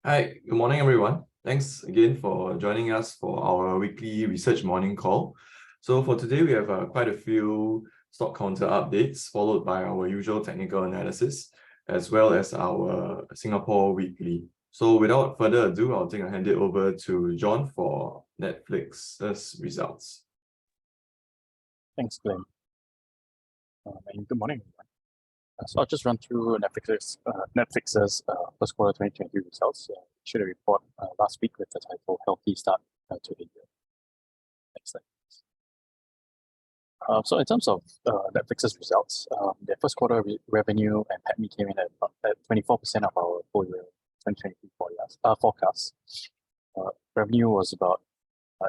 Hi, good morning, everyone. Thanks again for joining us for our weekly research morning call. So for today, we have quite a few stock counter updates, followed by our usual technical analysis, as well as our Singapore weekly. So without further ado, I'll hand it over to John for Netflix's results. Thanks, Glenn. And good morning, everyone. So I'll just run through Netflix's first quarter 2023 results. Issued a report last week with the title "Healthy Start to the Year." Next slide, please. So in terms of Netflix's results, their first quarter revenue and PATMI came in at 24% of our full year 2023 forecast. Revenue was about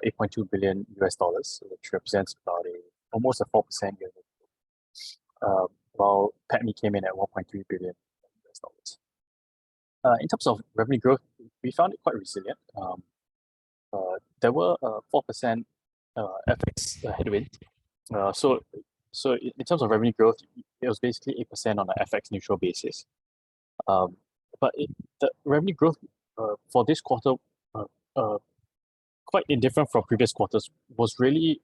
$8.2 billion US dollars, which represents about almost a 4% year. While PATMI came in at $1.3 billion US dollars. In terms of revenue growth, we found it quite resilient. There were 4% FX headwind. So in terms of revenue growth, it was basically 8% on an FX neutral basis. But the revenue growth for this quarter, quite indifferent from previous quarters, was really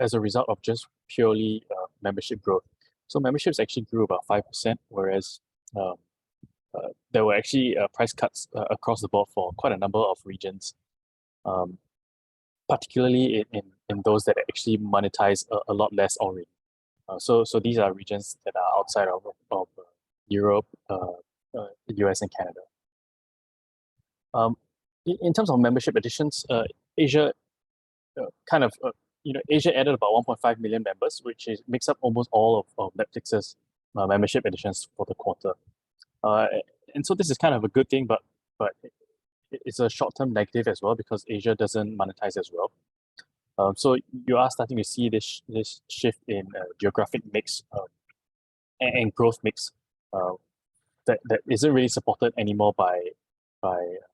as a result of just purely membership growth. So memberships actually grew about 5%, whereas there were actually price cuts across the board for quite a number of regions, particularly in those that actually monetize a lot less already. So these are regions that are outside of Europe, the US, and Canada. In terms of membership additions, Asia Asia added about 1.5 million members, which makes up almost all of Netflix's membership additions for the quarter. And so this is kind of a good thing, but it's a short-term negative as well because Asia doesn't monetize as well. So you are starting to see this shift in geographic mix and growth mix that isn't really supported anymore by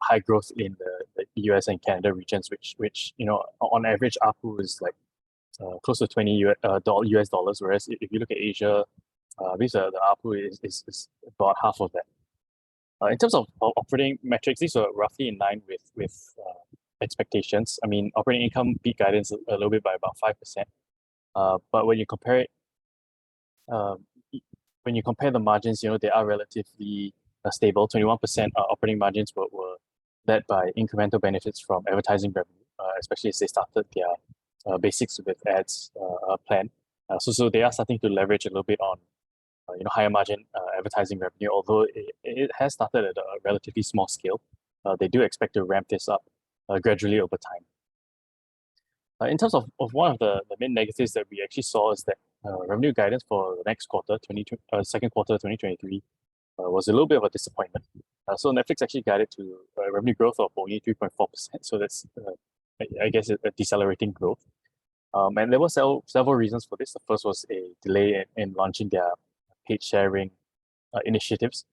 high growth in the US and Canada regions, which on average ARPU is like close to $20 US dollars, whereas if you look at Asia, the ARPU is about half of that. In terms of operating metrics, these are roughly in line with expectations. I mean, operating income beat guidance a little bit by about 5%. But when you compare it, when you compare the margins, they are relatively stable. 21% operating margins were led by incremental benefits from advertising revenue, especially as they started their basics with ads plan. So they are starting to leverage a little bit on higher margin advertising revenue, although it has started at a relatively small scale. They do expect to ramp this up gradually over time. In terms of one of the main negatives that we actually saw is that revenue guidance for the next quarter, second quarter 2023, was a little bit of a disappointment. So Netflix actually guided to revenue growth of only 3.4%. So that's, I guess, a decelerating growth. And there were several reasons for this. The first was a delay in launching their paid sharing initiatives.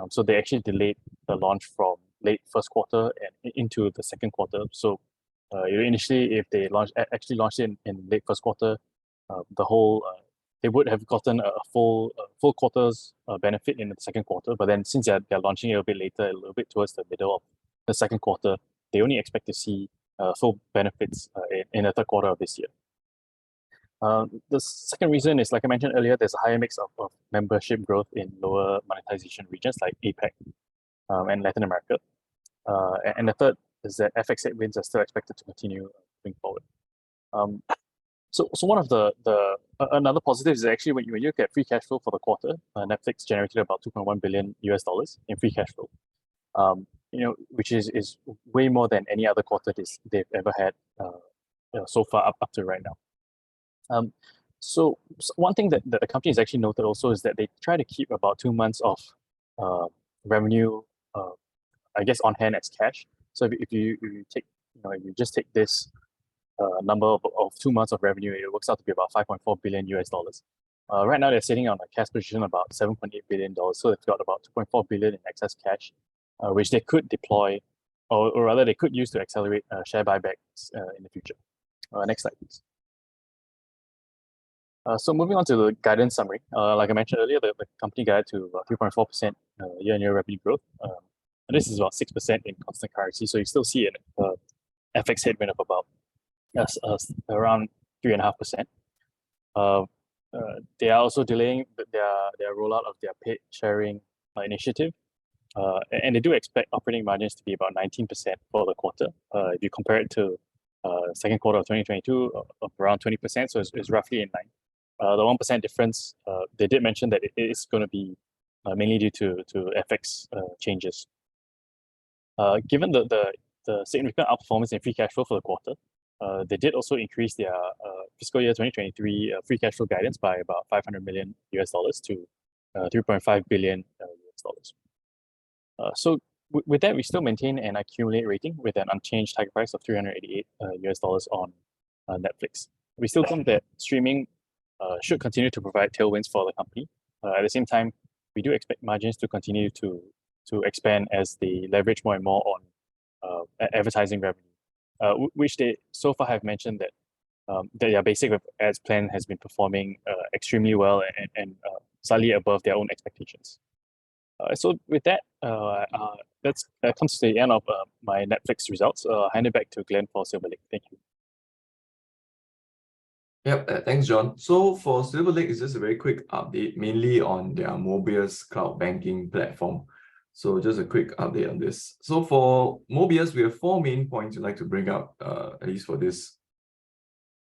So they actually delayed the launch from late first quarter and into the second quarter. So initially, if they actually launched it in late first quarter, they would have gotten a full quarter's benefit in the second quarter. But then since they're launching it a bit later, a little bit towards the middle of the second quarter, they only expect to see full benefits in the third quarter of this year. The second reason is, like I mentioned earlier, there's a higher mix of membership growth in lower monetization regions like APAC and Latin America. And the third is that FX headwinds are still expected to continue moving forward. So one of another positive is actually when you look at free cash flow for the quarter, Netflix generated about $2.1 billion US dollars in free cash flow. Which is way more than any other quarter they've ever had so far up to right now. So one thing that the company has actually noted also is that they try to keep about 2 months of revenue, I guess, on hand as cash. So if you just take this number of 2 months of revenue, it works out to be about $5.4 billion US dollars. Right now they're sitting on a cash position of about $7.8 billion. So they've got about $2.4 billion in excess cash, which they could deploy, or rather they could use to accelerate share buybacks in the future. Next slide, please. So moving on to the guidance summary, like I mentioned earlier, the company guided to 3.4% year-on-year revenue growth. And this is about 6% in constant currency. So you still see an FX headwind of about around 3.5%. They are also delaying their rollout of their paid sharing initiative. And they do expect operating margins to be about 19% for the quarter. If you compare it to second quarter of 2022 of around 20%, so it's roughly in line. The 1% difference, they did mention that it is going to be mainly due to FX changes. Given the significant outperformance in free cash flow for the quarter, they did also increase their fiscal year 2023 free cash flow guidance by about $500 million to $3.5 billion. So with that, we still maintain an accumulate rating with an unchanged target price of $388 on Netflix. We still think that streaming should continue to provide tailwinds for the company. At the same time, we do expect margins to continue to expand as they leverage more and more on advertising revenue, which they so far have mentioned that their basic ads plan has been performing extremely well and slightly above their own expectations. So with that, that comes to the end of my Netflix results. I'll hand it back to Glenn for Silverlake. Thank you. Yep, thanks, John. So for Silverlake, it's just a very quick update, mainly on their Mobius cloud banking platform. So just a quick update on this. So for Mobius, we have 4 main points we'd like to bring up, at least for this.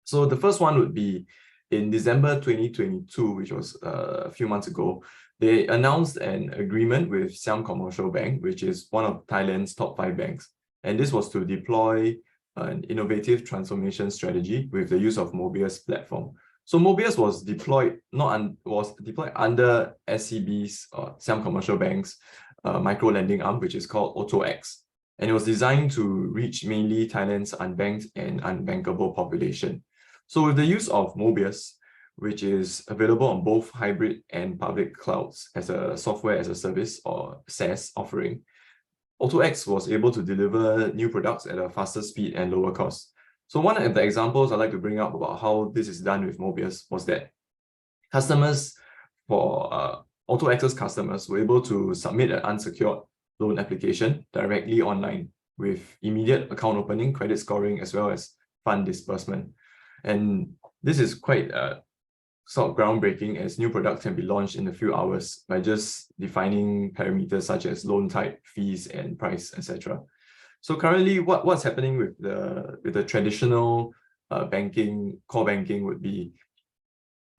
So the first one would be in December 2022, which was a few months ago, they announced an agreement with Siam Commercial Bank, which is one of Thailand's top 5 banks. And this was to deploy an innovative transformation strategy with the use of Mobius platform. So Mobius was deployed under SCB's Siam Commercial Bank's micro lending arm, which is called AutoX. And it was designed to reach mainly Thailand's unbanked and unbankable population. So with the use of Mobius, which is available on both hybrid and public clouds as a software as a service or SaaS offering, AutoX was able to deliver new products at a faster speed and lower cost. So one of the examples I'd like to bring up about how this is done with Mobius was that customers for AutoX's customers were able to submit an unsecured loan application directly online with immediate account opening, credit scoring, as well as fund disbursement. And this is quite sort of groundbreaking, as new products can be launched in a few hours by just defining parameters such as loan type, fees, and price, etc. So currently, what's happening with the traditional banking, core banking, would be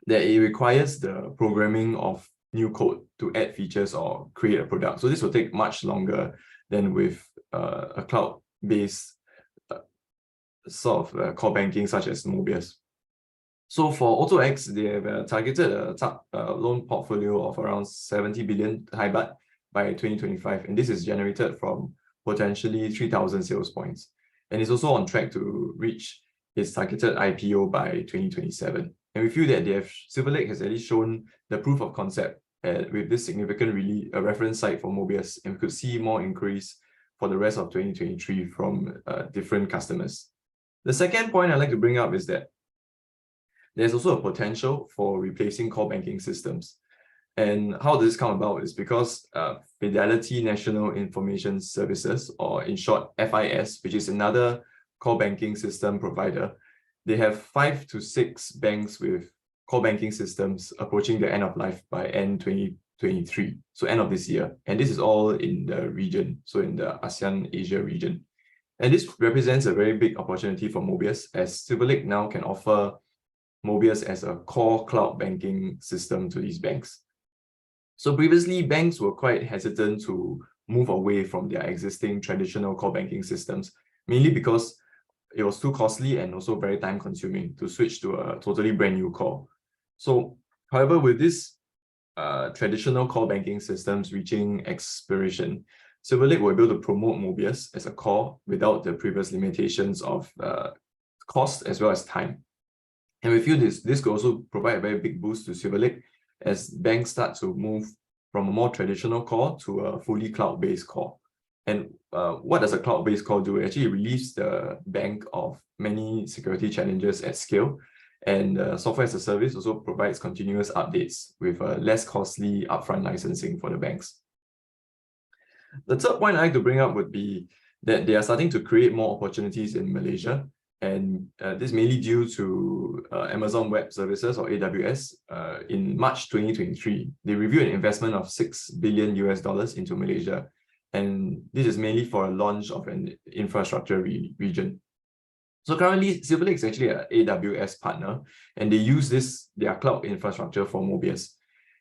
that it requires the programming of new code to add features or create a product. So this will take much longer than with a cloud-based sort of core banking such as Mobius. So for AutoX, they have targeted a loan portfolio of around 70 billion Thai baht by 2025, and this is generated from potentially 3,000 sales points. And it's also on track to reach its targeted IPO by 2027. And we feel that Silverlake has at least shown the proof of concept with this significant reference site for Mobius, and we could see more increase for the rest of 2023 from different customers. The second point I'd like to bring up is that there's also a potential for replacing core banking systems. And how this come about is because Fidelity National Information Services, or in short FIS, which is another core banking system provider, they have 5 to 6 banks with core banking systems approaching the end of life by end 2023, so end of this year. And this is all in the region, so in the ASEAN Asia region. And this represents a very big opportunity for Mobius, as Silverlake now can offer Mobius as a core cloud banking system to these banks. So previously, banks were quite hesitant to move away from their existing traditional core banking systems, mainly because it was too costly and also very time consuming to switch to a totally brand new core. So, however, with this traditional core banking systems reaching expiration, Silverlake were able to promote Mobius as a core without the previous limitations of cost as well as time. And we feel this could also provide a very big boost to Silverlake as banks start to move from a more traditional core to a fully cloud-based core. And what does a cloud-based core do? It actually relieves the bank of many security challenges at scale. And software as a service also provides continuous updates with less costly upfront licensing for the banks. The third point I'd like to bring up would be that they are starting to create more opportunities in Malaysia. And this mainly due to Amazon Web Services or AWS. In March 2023, they reviewed an investment of $6 billion into Malaysia. And this is mainly for a launch of an infrastructure region. So currently, Silverlake is actually an AWS partner, and they use their cloud infrastructure for Mobius.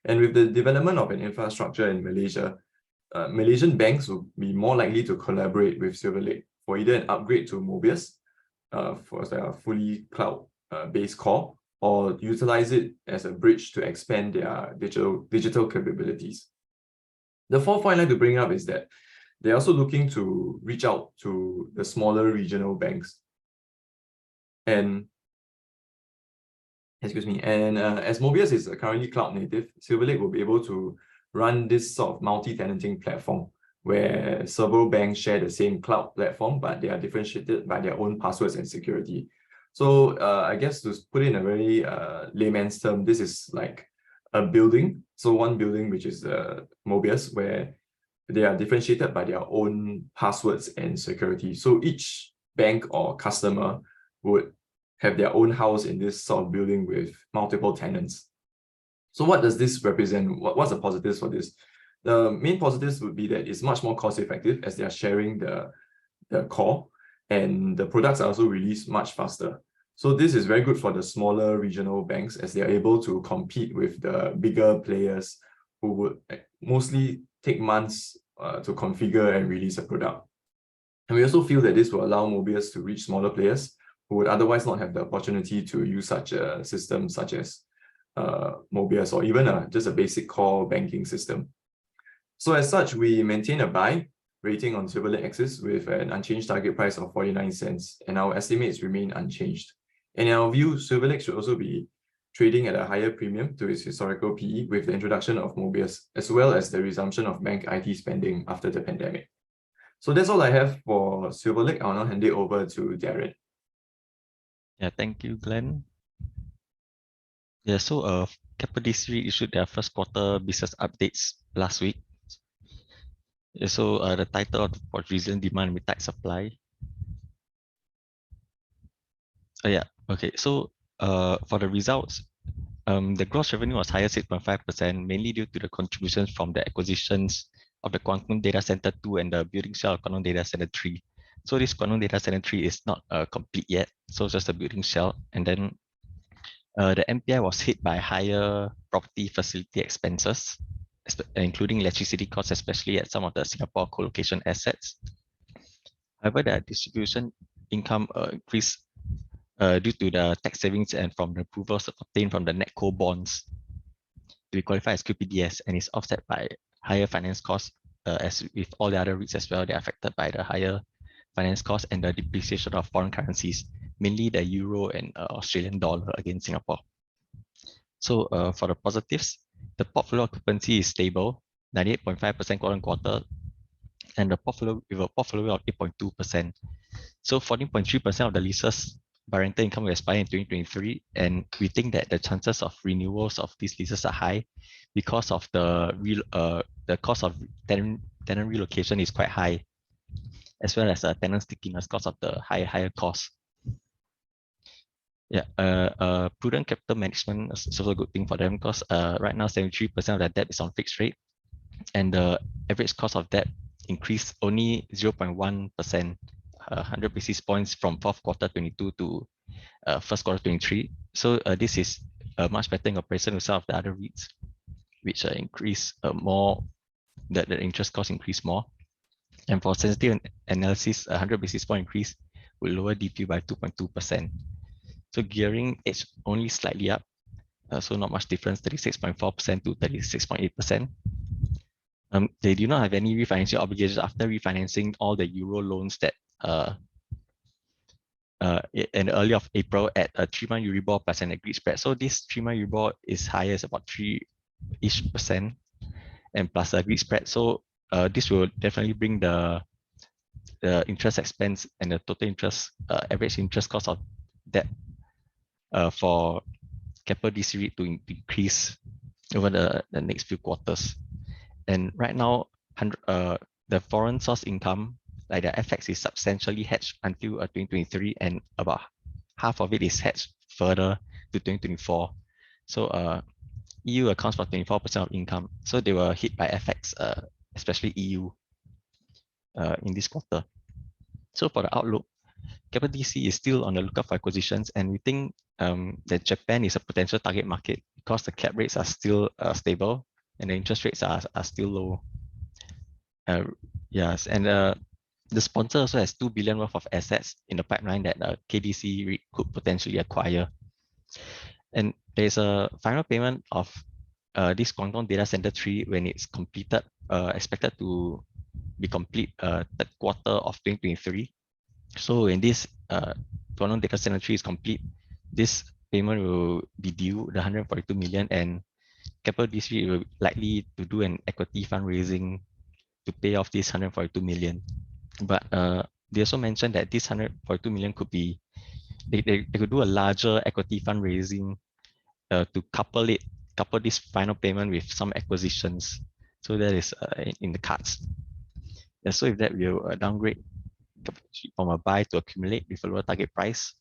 And with the development of an infrastructure in Malaysia, Malaysian banks will be more likely to collaborate with Silverlake for either an upgrade to Mobius for their fully cloud-based core, or utilize it as a bridge to expand their digital capabilities. The fourth point I'd like to bring up is that they're also looking to reach out to the smaller regional banks. And as Mobius is currently cloud native, Silverlake will be able to run this sort of multi-tenanting platform where several banks share the same cloud platform, but they are differentiated by their own passwords and security. So I guess to put it in a very layman's term, this is like a building. So one building, which is Mobius, where they are differentiated by their own passwords and security. So each bank or customer would have their own house in this sort of building with multiple tenants. So what does this represent? What's the positives for this? The main positives would be that it's much more cost effective as they are sharing the core, and the products are also released much faster. So this is very good for the smaller regional banks as they are able to compete with the bigger players who would mostly take months to configure and release a product. And we also feel that this will allow Mobius to reach smaller players who would otherwise not have the opportunity to use such a system such as Mobius, or even just a basic core banking system. So as such, we maintain a buy rating on Silverlake Axis with an unchanged target price of 49 cents, and our estimates remain unchanged. And in our view, Silverlake should also be trading at a higher premium to its historical PE with the introduction of Mobius, as well as the resumption of bank IT spending after the pandemic. So that's all I have for Silverlake. I'll now hand it over to Darren. Yeah, thank you, Glenn. Yeah, so Keppel DC REIT issued their first quarter business updates last week. Yeah, so the title of the report, Resilient Demand with Tight Supply. So for the results, the gross revenue was higher 6.5%, mainly due to the contributions from the acquisitions of the Quantum Data Center 2 and the building shell of Quantum Data Center 3. So this Quantum Data Center 3 is not complete yet, so just a building shell. And then the MPI was hit by higher property facility expenses, including electricity costs, especially at some of the Singapore co-location assets. However, the distribution income increased due to the tax savings and from the approvals obtained from the NetCo bonds to be qualified as QPDS, and is offset by higher finance costs. As with all the other REITs as well, they are affected by the higher finance costs and the depreciation of foreign currencies, mainly the euro and Australian dollar against Singapore. So for the positives, the portfolio occupancy is stable, 98.5% quarter-on-quarter, and the portfolio with a portfolio of 8.2%. So 14.3% of the leases by rental income will expire in 2023, and we think that the chances of renewals of these leases are high because of the cost of tenant relocation is quite high, as well as tenant stickiness because of the higher cost. Yeah, prudent capital management is also a good thing for them because right now 73% of their debt is on fixed rate, and the average cost of debt increased only 0.1%, 100 basis points from fourth quarter 22 to first quarter 23. So this is much better in comparison with some of the other REITs, which increase more, the interest cost increase more. And for sensitive analysis, 100 basis point increase will lower DPU by 2.2%. So gearing is only slightly up, so not much difference, 36.4% to 36.8%. They do not have any refinancing obligations after refinancing all the euro loans that in early of April at a 3-month Euribor plus an agreed spread. So this 3-month Euribor is higher, it's about 3-ish%, and plus the agreed spread. So this will definitely bring the interest expense and the total interest average interest cost of debt for Keppel DC REIT to increase over the next few quarters. And right now, the foreign source income, like the FX is substantially hedged until 2023, and about half of it is hedged further to 2024. So EU accounts for 24% of income. So they were hit by FX, especially EU in this quarter. So for the outlook, Keppel DC is still on the lookout for acquisitions, and we think that Japan is a potential target market because the cap rates are still stable and the interest rates are still low. Yes, and the sponsor also has 2 billion worth of assets in the pipeline that KDC REIT could potentially acquire. And there's a final payment of this Guangdong Data Center 3 when it's completed, expected to be complete third quarter of 2023. So when this Guangdong Data Center 3 is complete, this payment will be due, the 142 million, and Keppel DC will likely to do an equity fundraising to pay off this 142 million. But they also mentioned that this 142 million could be, they could do a larger equity fundraising to couple this final payment with some acquisitions. So that is in the cards. Yeah, so if that will downgrade from a buy to accumulate with a lower target price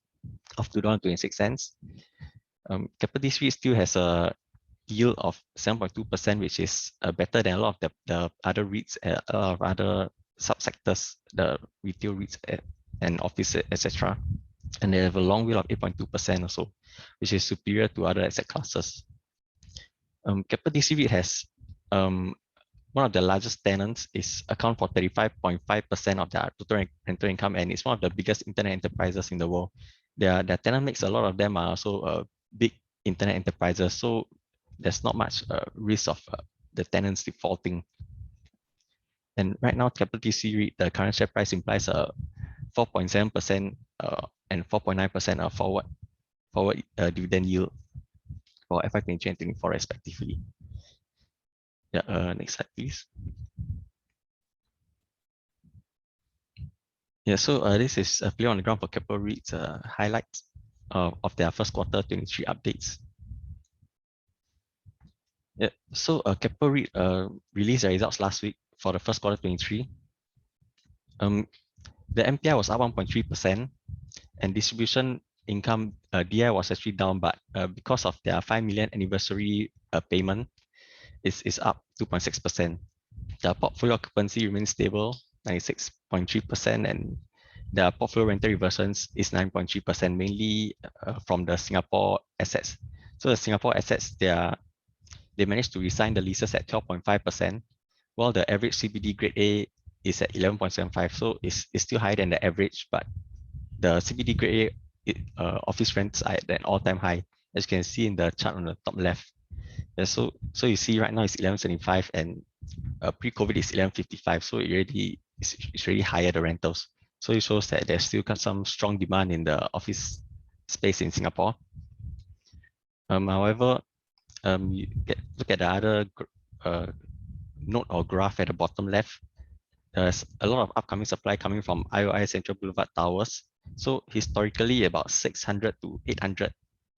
of $2.26. Keppel DC still has a yield of 7.2%, which is better than a lot of the other REITs, a lot of other subsectors, the retail REITs and office, etc. And they have a long yield of 8.2% also, which is superior to other asset classes. Keppel DC REIT has one of the largest tenants account for 35.5% of their total rental income, and it's one of the biggest internet enterprises in the world. Their tenant mix, a lot of them are also big internet enterprises, so there's not much risk of the tenants defaulting. And right now, Keppel DC REIT, the current share price implies a 4.7% and 4.9% forward dividend yield for FY23 and 24 respectively. Yeah, next slide, please. Yeah, so this is a play on the ground for Keppel REIT's highlights of their first quarter 23 updates. Yeah, so Keppel REIT released their results last week for the first quarter 23. The MPI was up 1.3%, and distribution income DI was actually down, but because of their 5 million anniversary payment, is up 2.6%. The portfolio occupancy remains stable, 96.3%, and the portfolio rental reversions is 9.3%, mainly from the Singapore assets. So the Singapore assets, they managed to resign the leases at 12.5%, while the average CBD grade A is at 11.75. So it's still higher than the average, but the CBD grade A office rents are at an all-time high, as you can see in the chart on the top left. Yeah, so you see right now it's 11.75, and pre-COVID is 11.55. So it's really higher, the rentals. So it shows that there's still got some strong demand in the office space in Singapore. However, look at the other note or graph at the bottom left. There's a lot of upcoming supply coming from IOI Central Boulevard Towers. So historically, about 600 to 800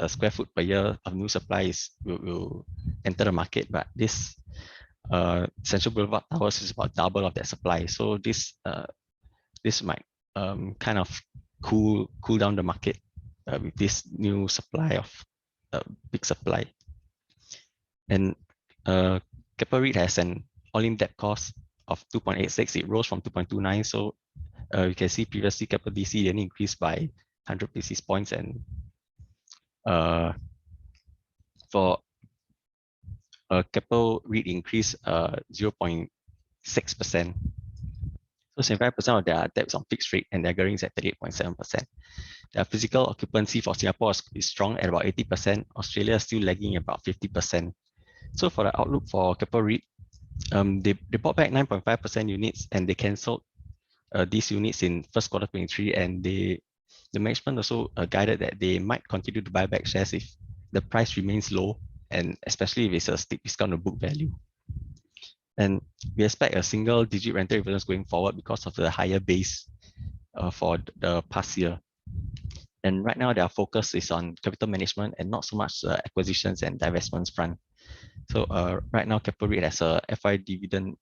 square foot per year of new supply will enter the market, but this Central Boulevard Towers is about double of that supply. So this might kind of cool down the market with this new supply of big supply. And Keppel REIT has an all-in debt cost of 2.86. It rose from 2.29. So you can see previously Keppel DC only increased by 100 basis points, and for Keppel REIT increased 0.6%. So 75% of their debt is on fixed rate, and their gearing is at 38.7%. Their physical occupancy for Singapore is strong at about 80%. Australia is still lagging about 50%. So for the outlook for Keppel REIT, they bought back 9.5% units, and they cancelled these units in first quarter 23, and the management also guided that they might continue to buy back shares if the price remains low, and especially if it's a steep discount to book value. And we expect a single-digit rental reversions going forward because of the higher base for the past year. And right now, their focus is on capital management and not so much acquisitions and divestments front. So right now, Keppel REIT has a FI dividend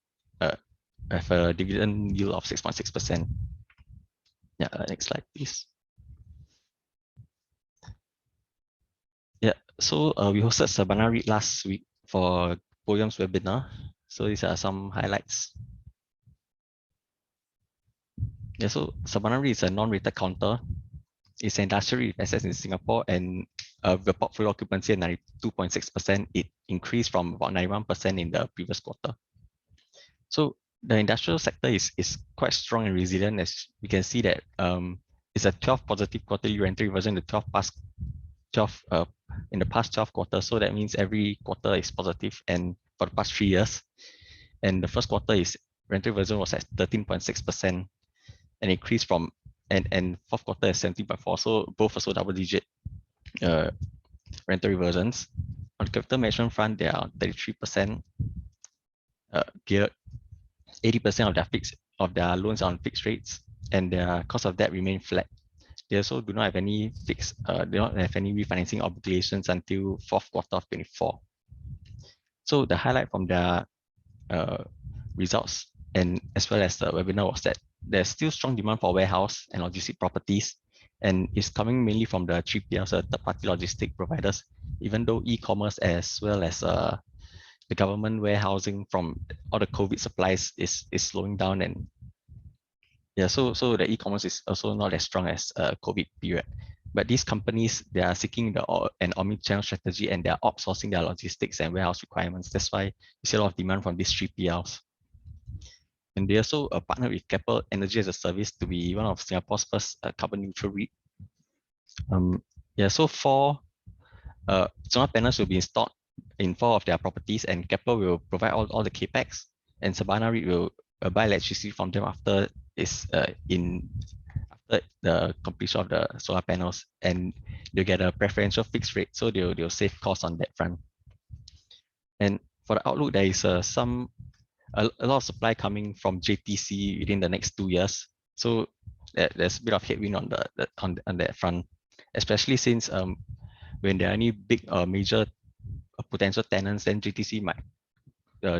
have a dividend yield of 6.6%. Yeah, next slide, please. Yeah, so we hosted Sabana REIT last week for Podium's webinar. So these are some highlights. Yeah, so Sabana REIT is a non-rated counter. It's an industrial REIT assets in Singapore, and the portfolio occupancy at 92.6%. It increased from about 91% in the previous quarter. So the industrial sector is quite strong and resilient, as we can see that it's a 12 positive quarterly rental reversion, the 12 in the past 12 quarters. So that means every quarter is positive, and for the past 3 years. And the first quarter is rental reversion was at 13.6%, and increased from and fourth quarter is 17.4%. So both also double digit rental reversions. On the capital management front, they are 33% geared. 80% of their loans are on fixed rates, and their cost of debt remain flat. They also do not have any refinancing obligations until fourth quarter of 24. So the highlight from their results and as well as the webinar was that there's still strong demand for warehouse and logistic properties, and it's coming mainly from the 3PLs, third-party logistic providers, even though e-commerce as well as the government warehousing from all the COVID supplies is slowing down. And yeah, so the e-commerce is also not as strong as COVID period. But these companies, they are seeking an omni-channel strategy, and they are outsourcing their logistics and warehouse requirements. That's why you see a lot of demand from these 3PLs. And they also partnered with Keppel Energy as a Service to be one of Singapore's first carbon neutral REIT. Yeah, so 4 solar panels will be installed in 4 of their properties, and Keppel will provide all the capex, and Sabana REIT will buy electricity from them after the completion of the solar panels, and they'll get a preferential fixed rate, so they'll save costs on that front. And for the outlook, there is a lot of supply coming from JTC within the next 2 years. So there's a bit of headwind on that front, especially since when there are any big major potential tenants, then JTC might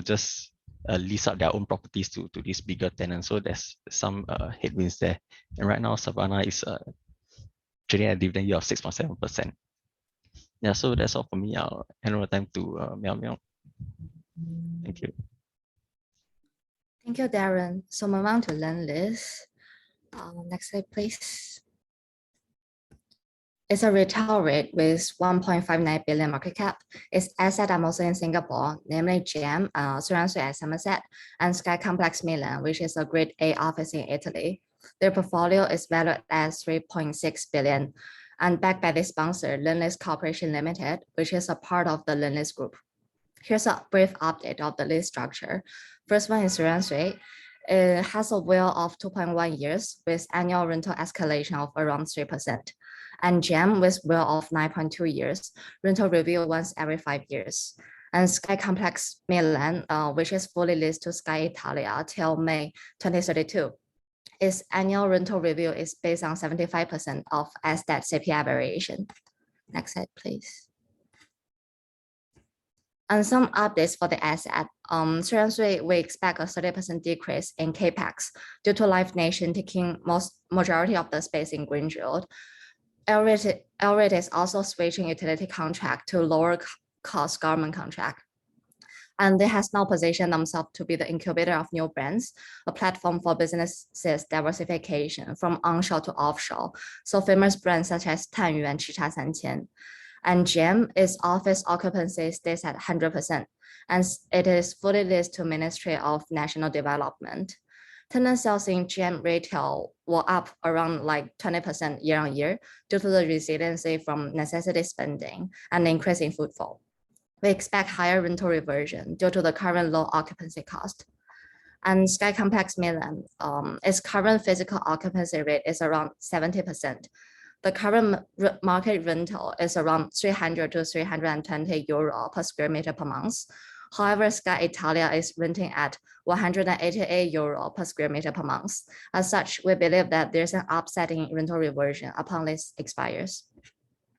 just lease out their own properties to these bigger tenants. So there's some headwinds there. And right now, Sabana is trading at a dividend yield of 6.7%. Yeah, so that's all for me. I'll hand over time to Meow Meow. Thank you. Thank you, Darren. So move on to Lendlease. Next slide, please. It's a retail REIT with 1.59 billion market cap. Its assets are mostly in Singapore, namely GEM, Silverlake at Somerset, and Sky Complex Milan, which is a Grade A office in Italy. Their portfolio is valued at 3.6 billion and backed by the sponsor, Lendlease Corporation Limited, which is a part of the Lendlease Group. Here's a brief update of the lease structure. First one is Silverlake. It has a WALE of 2.1 years with annual rental escalation of around 3%. And GEM with WALE of 9.2 years, rental review once every 5 years. And Sky Complex Milan, which is fully leased to Sky Italia till May 2032. Its annual rental review is based on 75% of estate CPI variation. Next slide, please. And some updates for the asset. Silverlake, we expect a 30% decrease in capex due to Live Nation taking majority of the space in Greenfield. LREIT is also switching utility contract to lower cost government contract. And they has now positioned themselves to be the incubator of new brands, a platform for businesses diversification from onshore to offshore. So famous brands such as Tanyuan and Chicha Sanqian. And GEM, its office occupancy stays at 100%, and it is fully leased to Ministry of National Development. Tenant sales in GEM retail were up around like 20% year on year due to the resiliency from necessity spending and increase in footfall. We expect higher rental reversion due to the current low occupancy cost. And Sky Complex Milan, its current physical occupancy rate is around 70%. The current market rental is around 300 to 320 euro per square meter per month. However, Sky Italia is renting at 188 euro per square meter per month. As such, we believe that there's an upsetting rental reversion upon lease expires.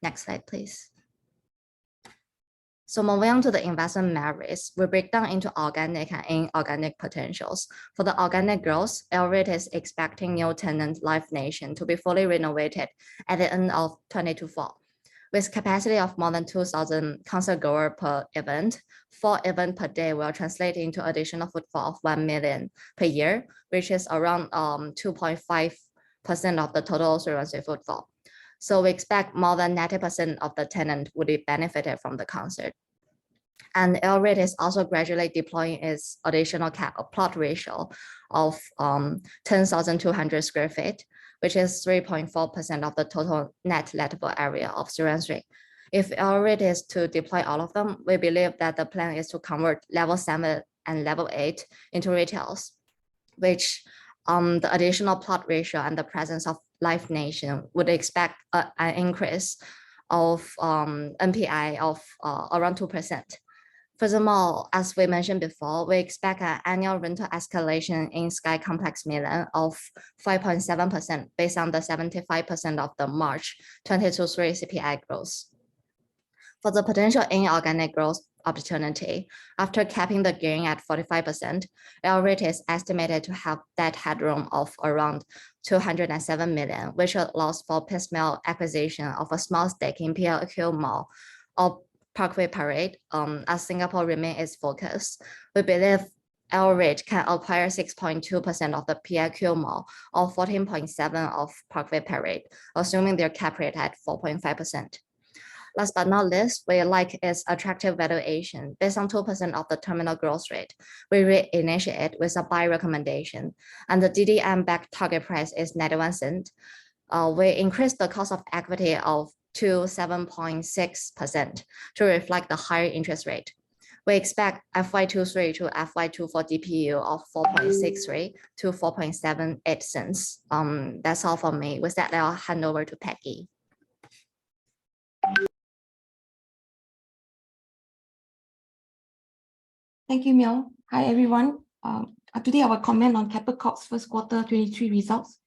Next slide, please. So moving on to the investment merits, we break down into organic and inorganic potentials. For the organic growth, REIT is expecting new tenant Live Nation to be fully renovated at the end of 2024. With capacity of more than 2,000 concert goers per event, 4 events per day will translate into additional footfall of 1 million per year, which is around 2.5% of the total 313 footfall. So we expect more than 90% of the tenant would be benefited from the concert. And REIT is also gradually deploying its additional plot ratio of 10,200 square feet, which is 3.4% of the total net lettable area of 313. If REIT is to deploy all of them, we believe that the plan is to convert level 7 and level 8 into retails, which the additional plot ratio and the presence of Live Nation would expect an increase of NPI of around 2%. Furthermore, as we mentioned before, we expect an annual rental escalation in Sky Complex Milan of 5.7% based on the 75% of the March 2023 CPI growth. For the potential inorganic growth opportunity, after capping the gearing at 45%, REIT is estimated to have debt headroom of around 207 million, which allows for piecemeal acquisition of a small stake in PLQ Mall or Parkway Parade. As Singapore remains its focus, we believe REIT can acquire 6.2% of the PLQ Mall or 14.7% of Parkway Parade, assuming their cap rate at 4.5%. Last but not least, we like its attractive valuation. Based on 2% of the terminal growth rate, we reinitiate with a buy recommendation, and the DDM-backed target price is 91 cents. We increased the cost of equity to 7.6% to reflect the higher interest rate. We expect FY23 to FY24 DPU of 4.63 to 4.78 cents. That's all for me. With that, I'll hand over to Peggy. Thank you, Mel. Hi, everyone. Today I will comment on Keppel Corp's first quarter 23 results.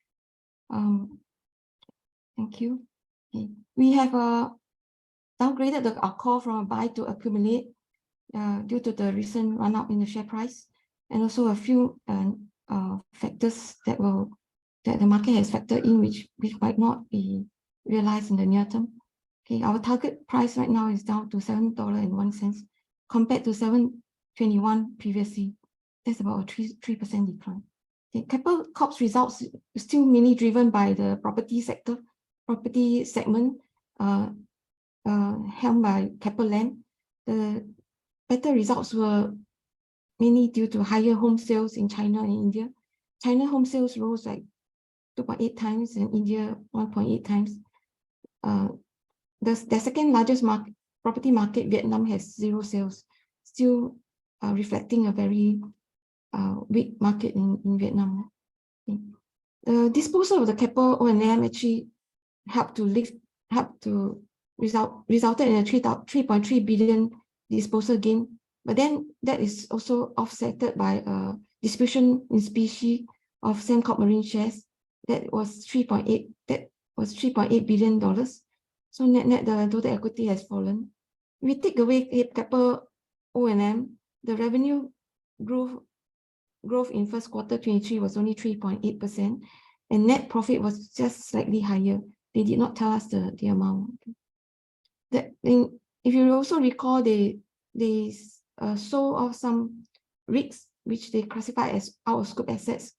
Thank you. Okay. We have downgraded our call from a buy to accumulate due to the recent run-up in the share price, and also a few factors that the market has factored in, which might not be realized in the near term. Okay, our target price right now is down to $7.01 compared to $7.21 previously. That's about a 3% decline. Okay, Keppel Corp's results is still mainly driven by the property segment helmed by Keppel Land. The better results were mainly due to higher home sales in China and India. China home sales rose like 2.8 times and India 1.8 times. The second largest property market, Vietnam, has 0 sales, still reflecting a very weak market in Vietnam. Okay. The disposal of the Keppel O&M actually resulted in a 3.3 billion disposal gain, but then that is also offset by a distribution in specie of Sembcorp Marine shares that was $3.8 billion. So net the total equity has fallen. We take away Keppel O&M, the revenue growth in first quarter 23 was only 3.8%, and net profit was just slightly higher. They did not tell us the amount. If you also recall, they sold off some REITs, which they classify as out of scope assets,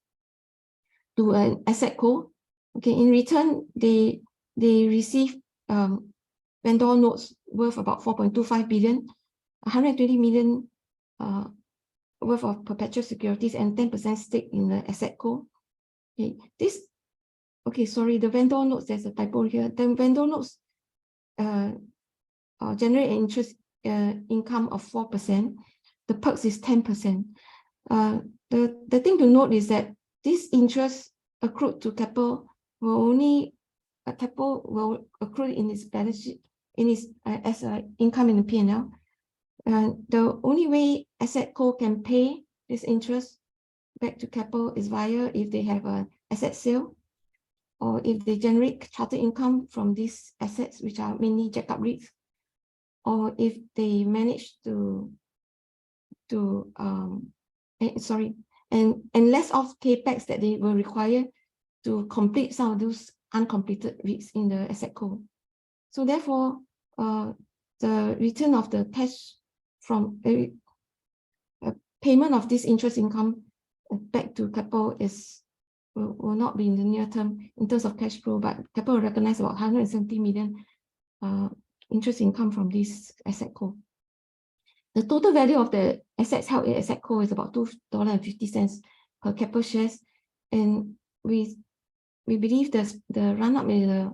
to an asset co. Okay, in return, they received vendor notes worth about 4.25 billion, 120 million worth of perpetual securities, and 10% stake in the asset co. Okay, sorry, the vendor notes, there's a typo here. The vendor notes generate an interest income of 4%. The perks is 10%. The thing to note is that this interest accrued to Keppel will accrue in its balance sheet, as income in the P&L. The only way asset co can pay this interest back to Keppel is via if they have an asset sale, or if they generate charter income from these assets, which are mainly jack-up REITs. or if they manage to and less of capex that they will require to complete some of those uncompleted REITs in the asset co. So therefore, the return of the cash from payment of this interest income back to Keppel will not be in the near term in terms of cash flow, but Keppel will recognize about 170 million interest income from this asset co. The total value of the assets held in asset co is about $2.50 per Keppel shares, and we believe the run up in the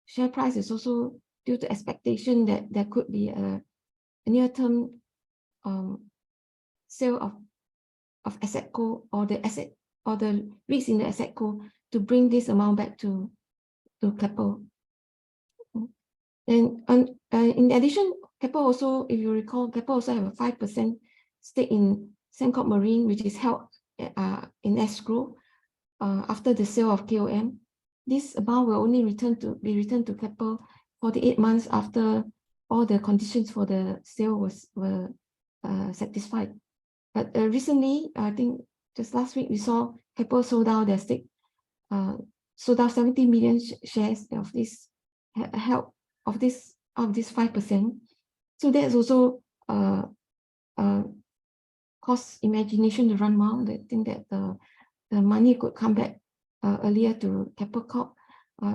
share price is also due to expectation that there could be a near term sale of asset co or the REITs in the asset co to bring this amount back to Keppel. And in addition, Keppel also, if you recall, Keppel also have a 5% stake in Sembcorp Marine, which is held in escrow after the sale of KOM. This amount will only be returned to Keppel 48 months after all the conditions for the sale were satisfied. But recently, I think just last week, we saw Keppel sold out their stake, sold out 70 million shares of this help of this 5%. So that's also cause imagination to run wild. I think that the money could come back earlier to Keppel Corp.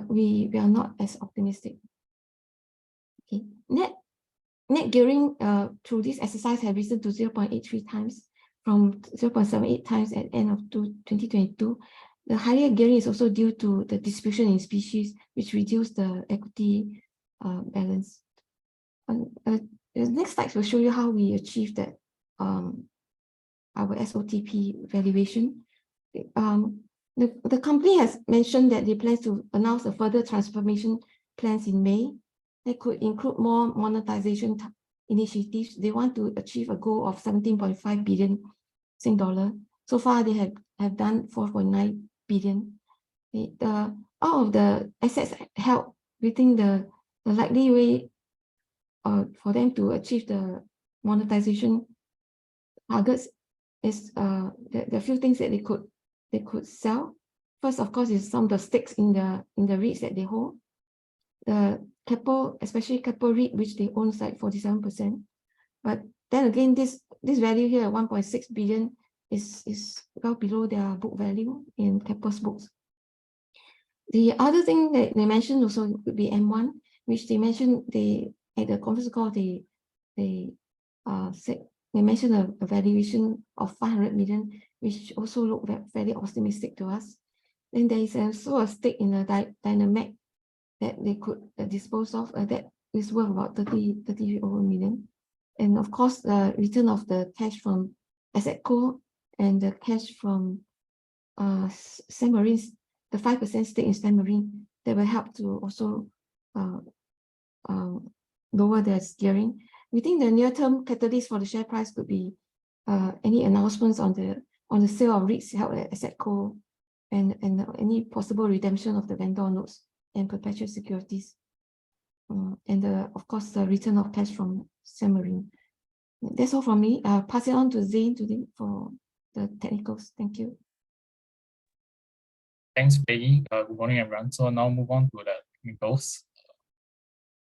We are not as optimistic. Okay, net gearing through this exercise have risen to 0.83 times from 0.78 times at end of 2022. The higher gearing is also due to the distribution in specie, which reduced the equity balance. The next slide will show you how we achieved that our SOTP valuation. The company has mentioned that they plan to announce a further transformation plans in May. They could include more monetization initiatives. They want to achieve a goal of 17.5 billion Sing dollar. So far, they have done 4.9 billion. All of the assets held within the likely way for them to achieve the monetization targets is there are a few things that they could sell. First, of course, is some of the stakes in the REITs that they hold. The Keppel, especially Keppel REIT, which they own like 47%. But then again, this value here, 1.6 billion, is well below their book value in Keppel's books. The other thing that they mentioned also would be M1, which they mentioned at the conference call they mentioned a valuation of 500 million, which also looked very optimistic to us. Then there is also a stake in a Dynamic that they could dispose of that is worth about 30 million. And of course, the return of the cash from Asset Co and the cash from Sam Marine's, the 5% stake in Sam Marine, that will help to also lower their gearing. We think the near-term catalyst for the share price could be any announcements on the sale of REITs held at Asset Co and any possible redemption of the vendor notes and perpetual securities. And of course, the return of cash from Sam Marine. That's all from me. I'll pass it on to Zane today for the technicals. Thank you. Thanks, Peggy. Good morning, everyone. So now move on to the technicals.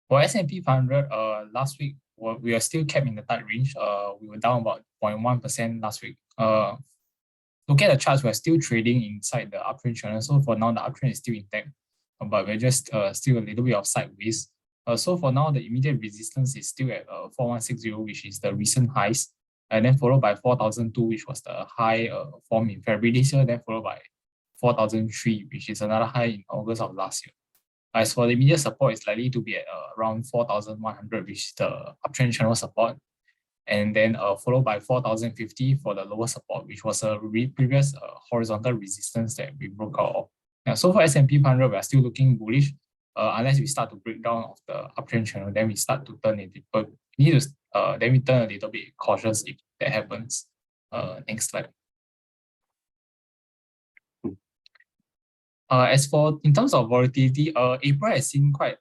For S&P 500, last week, we are still kept in the tight range. We were down about 0.1% last week. Looking at the charts, we're still trading inside the uptrend channel. So for now, the uptrend is still intact, but we're just still a little bit of sideways. So for now, the immediate resistance is still at 4160, which is the recent highs, and then followed by 4002, which was the high formed in February this year, then followed by 4003, which is another high in August of last year. As for the immediate support, it's likely to be at around 4100, which is the uptrend channel support, and then followed by 4050 for the lower support, which was a previous horizontal resistance that we broke out of. Now, so for S&P 500, we are still looking bullish. Unless we start to break down of the uptrend channel, then we start to turn it. But we need to then we turn a little bit cautious if that happens. Next slide. As for in terms of volatility, April has seen quite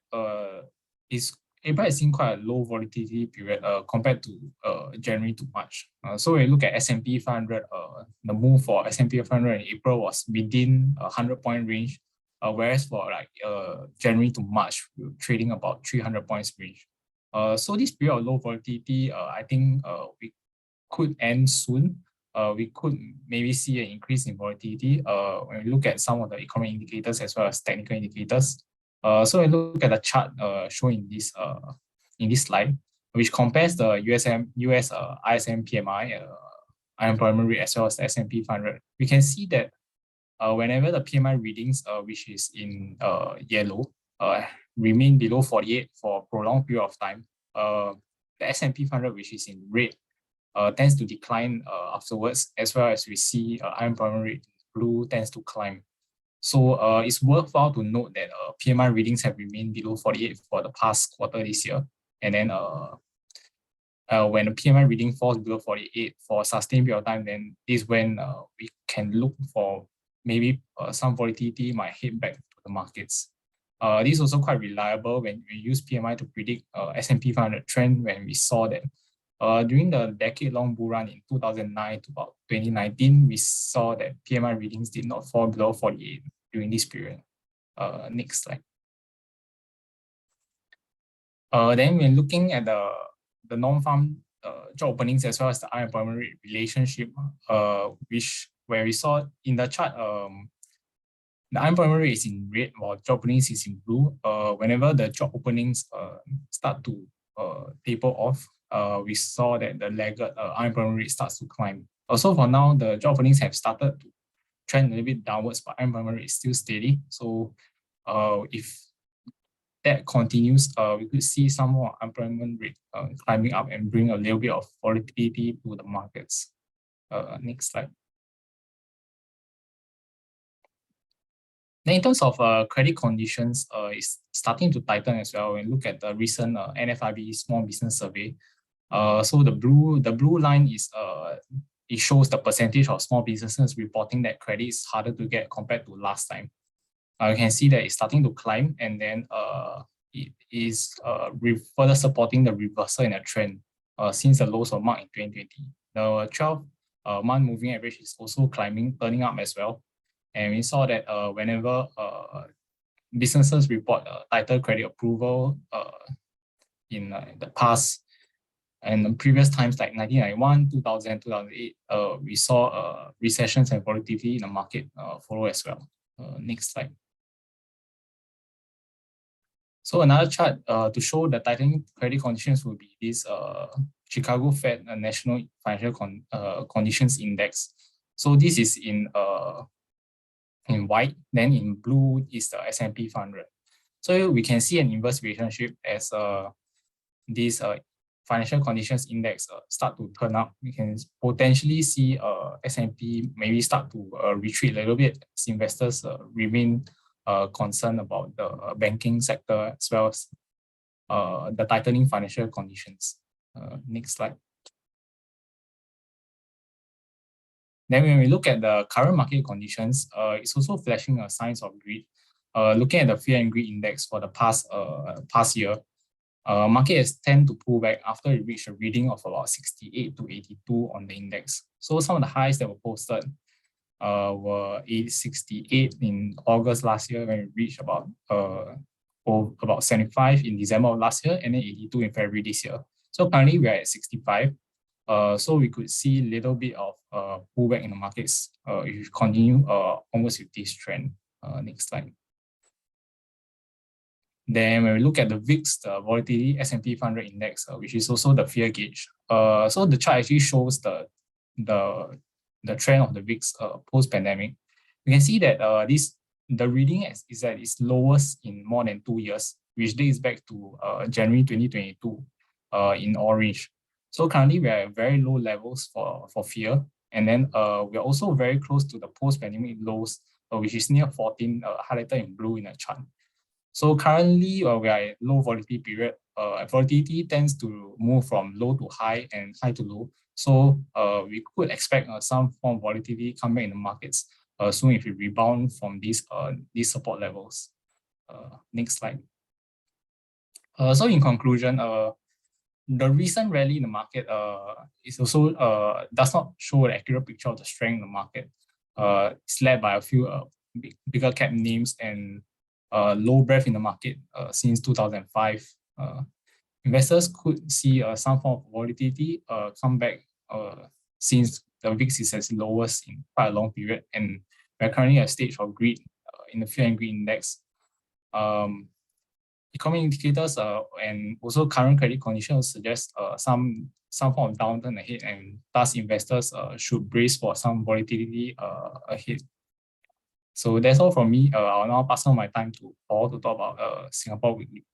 April has seen quite a low volatility period compared to January to March. So when you look at S&P 500, the move for S&P 500 in April was within a 100-point range, whereas for like January to March, we were trading about 300 points range. So this period of low volatility, I think we could end soon. We could maybe see an increase in volatility when we look at some of the economic indicators as well as technical indicators. So we look at the chart shown in this slide, which compares the US ISM PMI, unemployment rate, as well as the S&P 500. We can see that whenever the PMI readings, which is in yellow, remain below 48 for a prolonged period of time, the S&P 500, which is in red, tends to decline afterwards, as well as we see unemployment rate in blue tends to climb. So it's worthwhile to note that PMI readings have remained below 48 for the past quarter this year. And then when the PMI reading falls below 48 for a sustained period of time, then is when we can look for maybe some volatility might head back to the markets. This is also quite reliable when we use PMI to predict S&P 500 trend, when we saw that during the decade-long bull run in 2009 to about 2019, we saw that PMI readings did not fall below 48 during this period. Next slide. Then when looking at the non-farm job openings as well as the unemployment rate relationship, where we saw in the chart, the unemployment rate is in red while job openings is in blue. Whenever the job openings start to taper off, we saw that the laggard unemployment rate starts to climb. Also, for now, the job openings have started to trend a little bit downwards, but unemployment rate is still steady. So if that continues, we could see some more unemployment rate climbing up and bring a little bit of volatility to the markets. Next slide. Then in terms of credit conditions, it's starting to tighten as well. When you look at the recent NFIB small business survey, so the blue line is it shows the percentage of small businesses reporting that credit is harder to get compared to last time. You can see that it's starting to climb, and then it is further supporting the reversal in a trend since the lows were marked in 2020. The 12-month moving average is also climbing, turning up as well. And we saw that whenever businesses report tighter credit approval in the past and previous times like 1991, 2000, 2008, we saw recessions and volatility in the market follow as well. Next slide. So another chart to show the tightening credit conditions will be this Chicago Fed National Financial Conditions Index. So this is in white, then in blue is the S&P 500. So we can see an inverse relationship as this financial conditions index start to turn up. We can potentially see S&P maybe start to retreat a little bit as investors remain concerned about the banking sector as well as the tightening financial conditions. Next slide. Then when we look at the current market conditions, it's also flashing signs of greed. Looking at the fear and greed index for the past year, markets tend to pull back after it reached a reading of about 68 to 82 on the index. So some of the highs that were posted were 68 in August last year, when it reached about 75 in December of last year, and then 82 in February this year. So currently we are at 65. So we could see a little bit of pullback in the markets if we continue almost with this trend. Next slide. Then when we look at the VIX, the volatility S&P 500 index, which is also the fear gauge. So the chart actually shows the trend of the VIX post-pandemic. You can see that the reading is at its lowest in more than 2 years, which dates back to January 2022 in orange. So currently we are at very low levels for fear. And then we are also very close to the post-pandemic lows, which is near 14, highlighted in blue in the chart. So currently we are at low volatility period. Volatility tends to move from low to high and high to low. So we could expect some form of volatility come back in the markets soon if we rebound from these support levels. Next slide. So in conclusion, the recent rally in the market is also does not show an accurate picture of the strength in the market. It's led by a few bigger cap names and low breadth in the market since 2005. Investors could see some form of volatility come back since the VIX is at its lowest in quite a long period, and we're currently at a stage of greed in the fear and greed index. Economic indicators and also current credit conditions suggest some form of downturn ahead, and thus investors should brace for some volatility ahead. So that's all from me. I'll now pass on my time to Paul to talk about Singapore Weekly.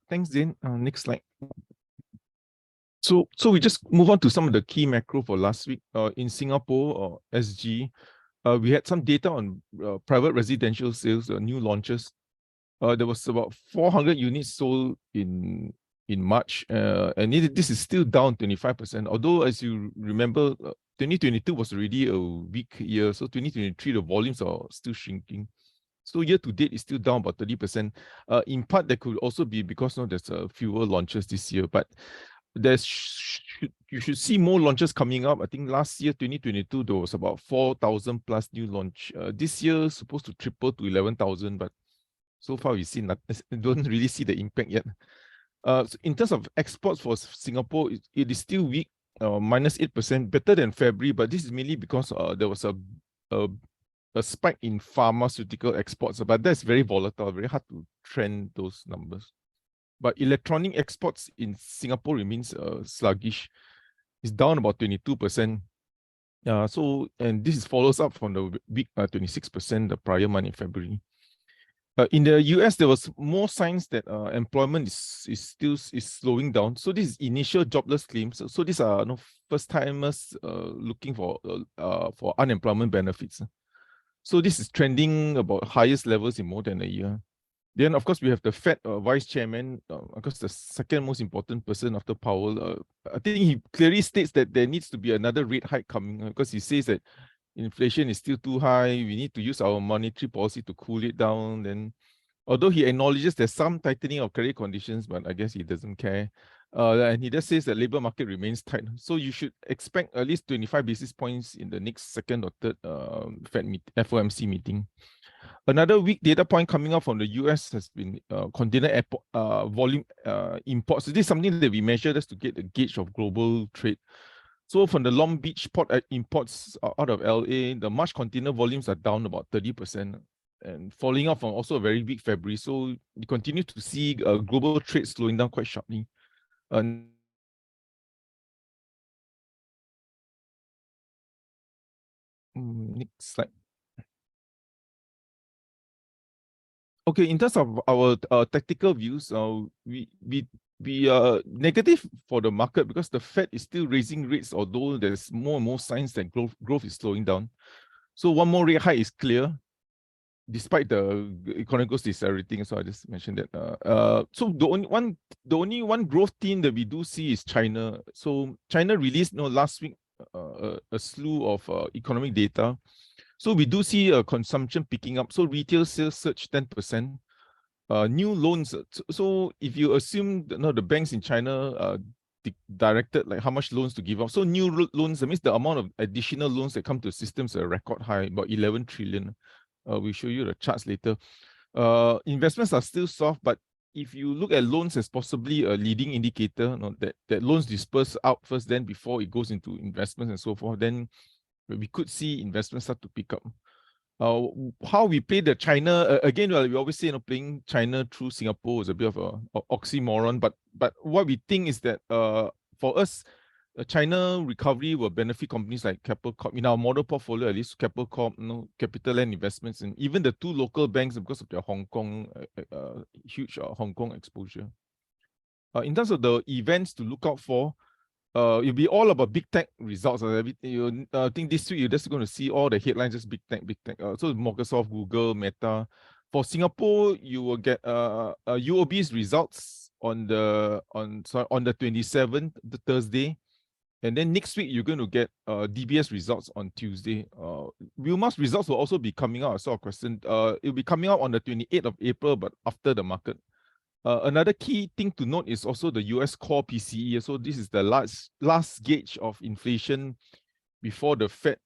Thanks, Zane. Next slide. So we just move on to some of the key macro for last week. In Singapore or SG, we had some data on private residential sales, new launches. There was about 400 units sold in March, and this is still down 25%. Although, as you remember, 2022 was already a weak year, so 2023 the volumes are still shrinking. So year to date is still down about 30%. In part, that could also be because there's fewer launches this year, but you should see more launches coming up. I think last year, 2022, there was about 4,000 plus new launch. This year supposed to triple to 11,000, but so far we don't really see the impact yet. So in terms of exports for Singapore, it is still weak, -8%, better than February, but this is mainly because there was a spike in pharmaceutical exports, but that's very volatile, very hard to trend those numbers. But electronic exports in Singapore remains sluggish. It's down about 22%. And this follows up from the weak 26% the prior month in February. In the US, there was more signs that employment is slowing down. So this is initial jobless claims. So these are first timers looking for unemployment benefits. So this is trending about highest levels in more than a year. Then, of course, we have the Fed vice chairman, of course, the second most important person after Powell. I think he clearly states that there needs to be another rate hike coming because he says that inflation is still too high. We need to use our monetary policy to cool it down. Then, although he acknowledges there's some tightening of credit conditions, but I guess he doesn't care. And he just says that labor market remains tight. So you should expect at least 25 basis points in the next second or third FOMC meeting. Another weak data point coming out from the US has been container airport volume imports. This is something that we measure just to get a gauge of global trade. So from the Long Beach port imports out of LA, the March container volumes are down about 30%. And falling off from also a very weak February. So you continue to see global trade slowing down quite sharply. Next slide. Okay, in terms of our tactical views, we are negative for the market because the Fed is still raising rates, although there's more and more signs that growth is slowing down. So one more rate hike is clear, despite the economic growth decelerating. So I just mentioned that. So the only one growth theme that we do see is China. So China released last week a slew of economic data. So we do see consumption picking up. So retail sales surged 10%. New loans. So if you assume the banks in China directed like how much loans to give out. So new loans, that means the amount of additional loans that come to systems are record high, about 11 trillion. We'll show you the charts later. Investments are still soft, but if you look at loans as possibly a leading indicator, that loans disperse out first, then before it goes into investments and so forth, then we could see investments start to pick up. How we play the China, again, we always say playing China through Singapore is a bit of an oxymoron, but what we think is that for us, China recovery will benefit companies like Keppel Corp. In our model portfolio, at least Keppel Corp, Capital and Investments, and even the two local banks because of their Hong Kong, huge Hong Kong exposure. In terms of the events to look out for, it'll be all about big tech results. Everything. I think this week you're just going to see all the headlines, just big tech. So Microsoft, Google, Meta. For Singapore, you will get UOB's results on the 27th, the Thursday. And then next week, you're going to get DBS results on Tuesday. Wilmar's results will also be coming out. I saw a question. It'll be coming out on the 28th of April, but after the market. Another key thing to note is also the US core PCE. So this is the last gauge of inflation before the Fed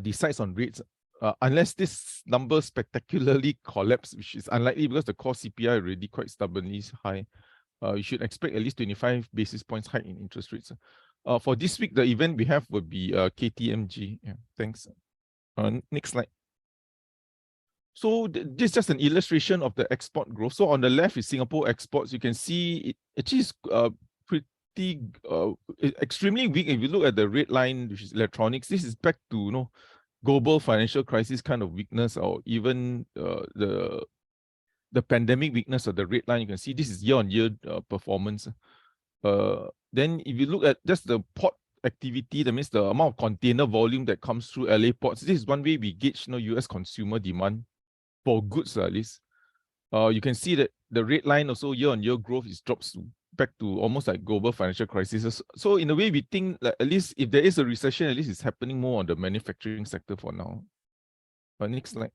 decides on rates. Unless this number spectacularly collapse, which is unlikely because the core CPI already quite stubbornly high, you should expect at least 25 basis points hike in interest rates. For this week, the event we have would be KTMG. Yeah, thanks. Next slide. So this is just an illustration of the export growth. So on the left is Singapore exports. You can see it actually is pretty extremely weak. If you look at the red line, which is electronics, this is back to global financial crisis kind of weakness, or even the pandemic weakness of the red line. You can see this is year-on-year performance. Then if you look at just the port activity, that means the amount of container volume that comes through LA ports. This is one way we gauge US consumer demand for goods at least. You can see that the red line also year-on-year growth is drops back to almost like global financial crisis. So in a way, we think that at least if there is a recession, at least it's happening more on the manufacturing sector for now. Next slide.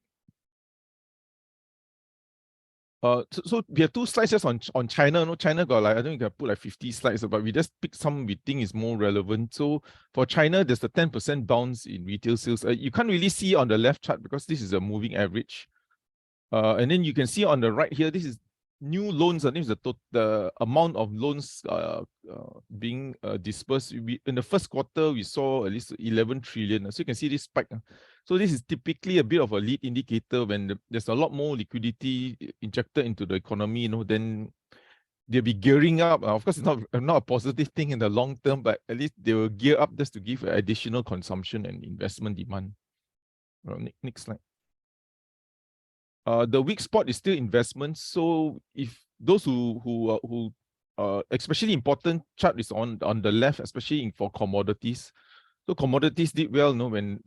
So we have two slides just on China. China got like, I think we can put like 50 slides, but we just pick some we think is more relevant. So for China, there's the 10% bounce in retail sales. You can't really see on the left chart because this is a moving average. And then you can see on the right here, this is new loans. I think it's the amount of loans being dispersed. In the first quarter, we saw at least 11 trillion. So you can see this spike. So this is typically a bit of a lead indicator when there's a lot more liquidity injected into the economy. Then they'll be gearing up. Of course, it's not a positive thing in the long term, but at least they will gear up just to give additional consumption and investment demand. Next slide. The weak spot is still investments. So if those who especially important chart is on the left, especially for commodities. So commodities did well, when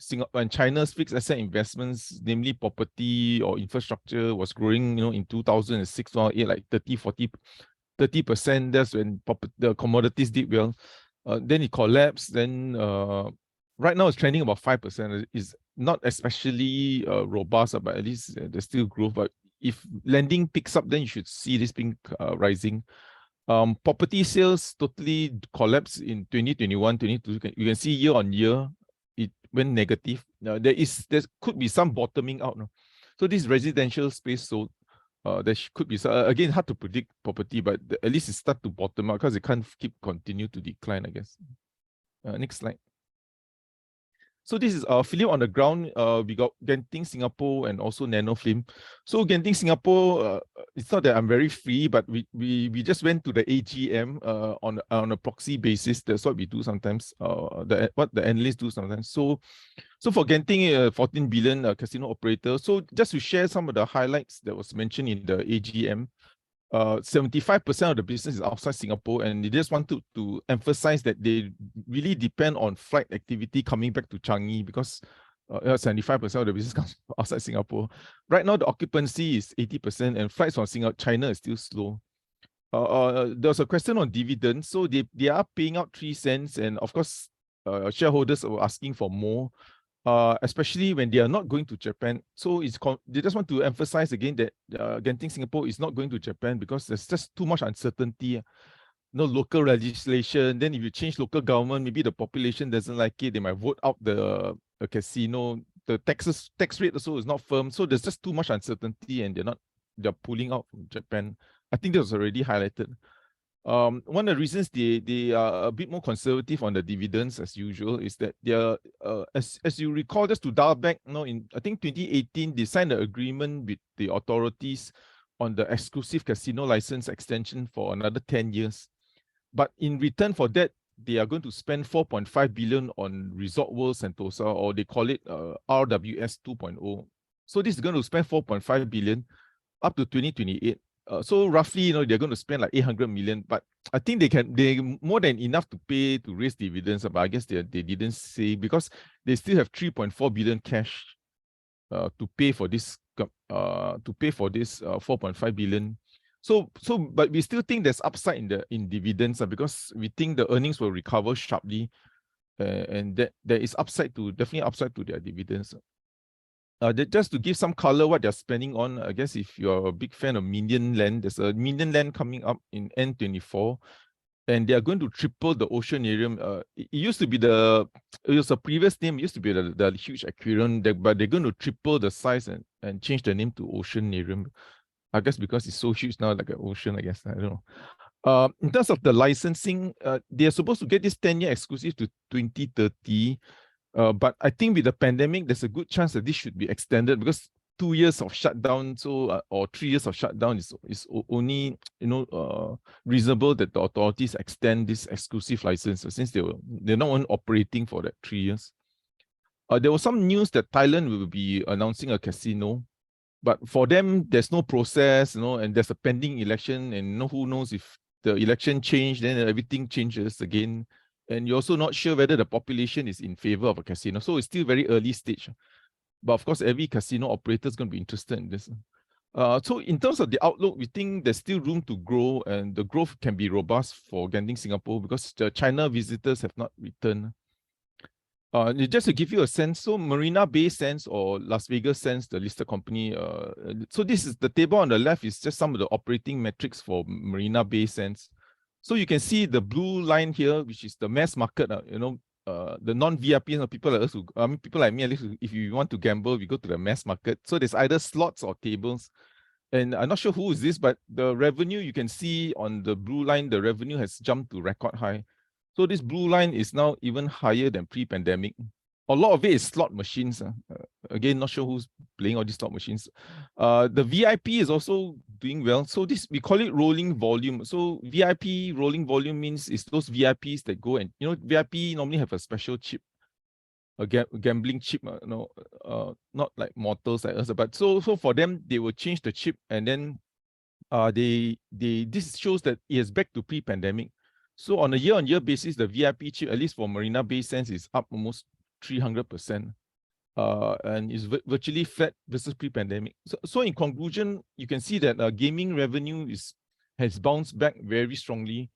China's fixed asset investments, namely property or infrastructure, was growing, in 2006 or 2008, like 30%. That's when the commodities did well. Then it collapsed. Then right now it's trending about 5%. It's not especially robust, but at least there's still growth. But if lending picks up, then you should see this being rising. Property sales totally collapsed in 2021, 2022. You can see year on year, it went negative. There could be some bottoming out now. So this residential space, so there could be again hard to predict property, but at least it start to bottom out because it can't continue to decline, I guess. Next slide. So this is Phillip on the ground. We got Genting Singapore and also Nanofilm. So Genting Singapore, it's not that I'm very free, but we just went to the AGM on a proxy basis. That's what we do sometimes. What the analysts do sometimes. So for Genting, 14 billion casino operator. So just to share some of the highlights that was mentioned in the AGM. 75% of the business is outside Singapore, and they just wanted to emphasize that they really depend on flight activity coming back to Changi because 75% of the business comes outside Singapore. Right now, the occupancy is 80%, and flights from China is still slow. There was a question on dividends. So they are paying out 3 cents, and of course, shareholders are asking for more. Especially when they are not going to Japan. So they just want to emphasize again that Genting Singapore is not going to Japan because there's just too much uncertainty. No local legislation. Then if you change local government, maybe the population doesn't like it. They might vote out the casino. The tax rate also is not firm. So there's just too much uncertainty, and they're pulling out from Japan. I think that was already highlighted. One of the reasons they are a bit more conservative on the dividends as usual is that they are, as you recall, just to dial back, in I think 2018 they signed an agreement with the authorities on the exclusive casino license extension for another 10 years. But in return for that, they are going to spend 4.5 billion on Resort World Sentosa, or they call it RWS 2.0. So this is going to spend 4.5 billion up to 2028. So roughly, they're going to spend like 800 million, but I think they more than enough to raise dividends. But I guess they didn't say, because they still have 3.4 billion cash to pay for this 4.5 billion. But we still think there's upside in dividends because we think the earnings will recover sharply, and that there is definitely upside to their dividends. just to give some color what they're spending on, I guess if you're a big fan of Minion Land, there's a Minion Land coming up in N24, and they are going to triple the oceanarium. It used to be it was a previous name, it used to be the huge aquarium, but they're going to triple the size and change the name to oceanarium. I guess because it's so huge now, like an ocean, I guess, I don't know. In terms of the licensing, they are supposed to get this 10-year exclusive to 2030. But I think with the pandemic, there's a good chance that this should be extended because 2 years of shutdown, or 3 years of shutdown is only reasonable that the authorities extend this exclusive license since they're not operating for that 3 years. There was some news that Thailand will be announcing a casino, but for them there's no process, and there's a pending election, and who knows if the election changed, then everything changes again. And you're also not sure whether the population is in favor of a casino. So it's still very early stage. But of course, every casino operator is going to be interested in this. So in terms of the outlook, we think there's still room to grow, and the growth can be robust for Genting Singapore because the China visitors have not returned. Just to give you a sense, so Marina Bay Sands or Las Vegas Sands, the listed company, so this is the table on the left is just some of the operating metrics for Marina Bay Sands. So you can see the blue line here, which is the mass market, the non-VIP, people like us, people like me, at least, if you want to gamble, we go to the mass market. So there's either slots or tables. And I'm not sure who is this, but the revenue, you can see on the blue line, the revenue has jumped to record high. So this blue line is now even higher than pre-pandemic. A lot of it is slot machines. Again, not sure who's playing all these slot machines. The VIP is also doing well. So this, we call it rolling volume. So VIP rolling volume means it's those VIPs that go and, VIP normally have a special chip, a gambling chip, not like mortals like us. But so for them, they will change the chip, and then this shows that it is back to pre-pandemic. So on a year-on-year basis, the VIP chip, at least for Marina Bay Sands, is up almost 300%, and is virtually flat versus pre-pandemic. So in conclusion, you can see that gaming revenue has bounced back very strongly,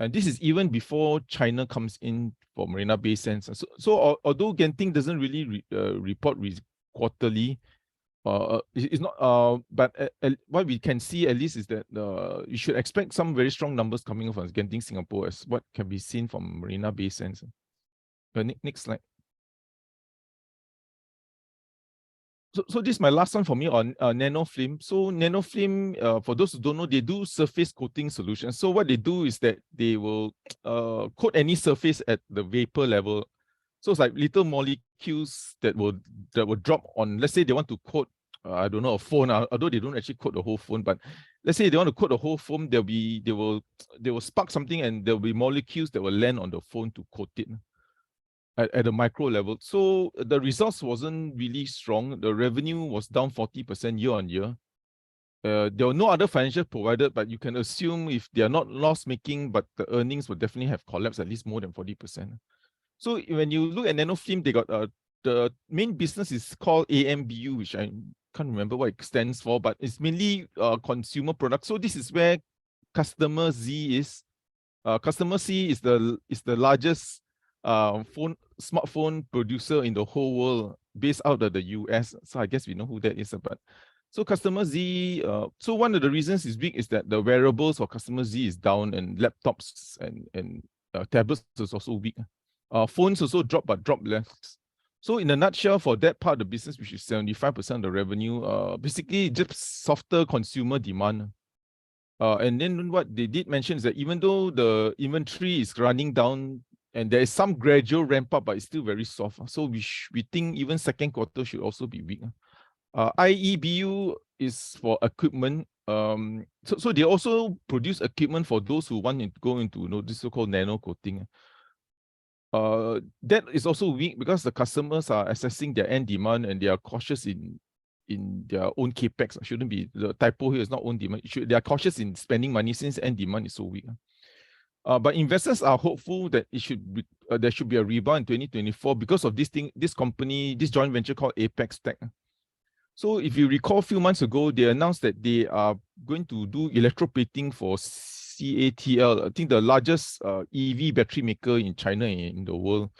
and this is even before China comes in for Marina Bay Sands. So although Genting doesn't really report quarterly, it's not. But what we can see at least is that you should expect some very strong numbers coming from Genting Singapore, as what can be seen from Marina Bay Sands. Next slide. So this is my last one for me on nanofilm. So nanofilm, for those who don't know, they do surface coating solutions. So what they do is that they will coat any surface at the vapor level. So it's like little molecules that will drop on. Let's say they want to coat, I don't know, a phone. Although they don't actually coat the whole phone, but let's say they want to coat the whole phone, they will spark something, and there will be molecules that will land on the phone to coat it at a micro level. So the results wasn't really strong. The revenue was down 40% year on year. There were no other financials provided, but you can assume if they are not loss-making, but the earnings will definitely have collapsed at least more than 40%. So when you look at nanofilm, they got the main business is called AMBU, which I can't remember what it stands for, but it's mainly consumer products. So this is where Customer Z is. Customer C is the largest smartphone producer in the whole world, based out of the US. So I guess we know who that is. But so Customer Z, so one of the reasons it's big is that the wearables for Customer Z is down, and laptops and tablets is also weak. Phones also drop, but drop less. So in a nutshell, for that part of the business, which is 75% of the revenue, basically just softer consumer demand. And then what they did mention is that even though the inventory is running down and there is some gradual ramp up, but it's still very soft. So we think even second quarter should also be weak. IEBU is for equipment. So they also produce equipment for those who want to go into this so-called nano coating. That is also weak because the customers are assessing their end demand and they are cautious in their own capex. Shouldn't be the typo here, is not own demand. They are cautious in spending money since end demand is so weak. But investors are hopeful that there should be a rebound in 2024 because of this joint venture called Apex Tech. So if you recall, a few months ago, they announced that they are going to do electroplating for CATL, I think the largest EV battery maker in China and in the world.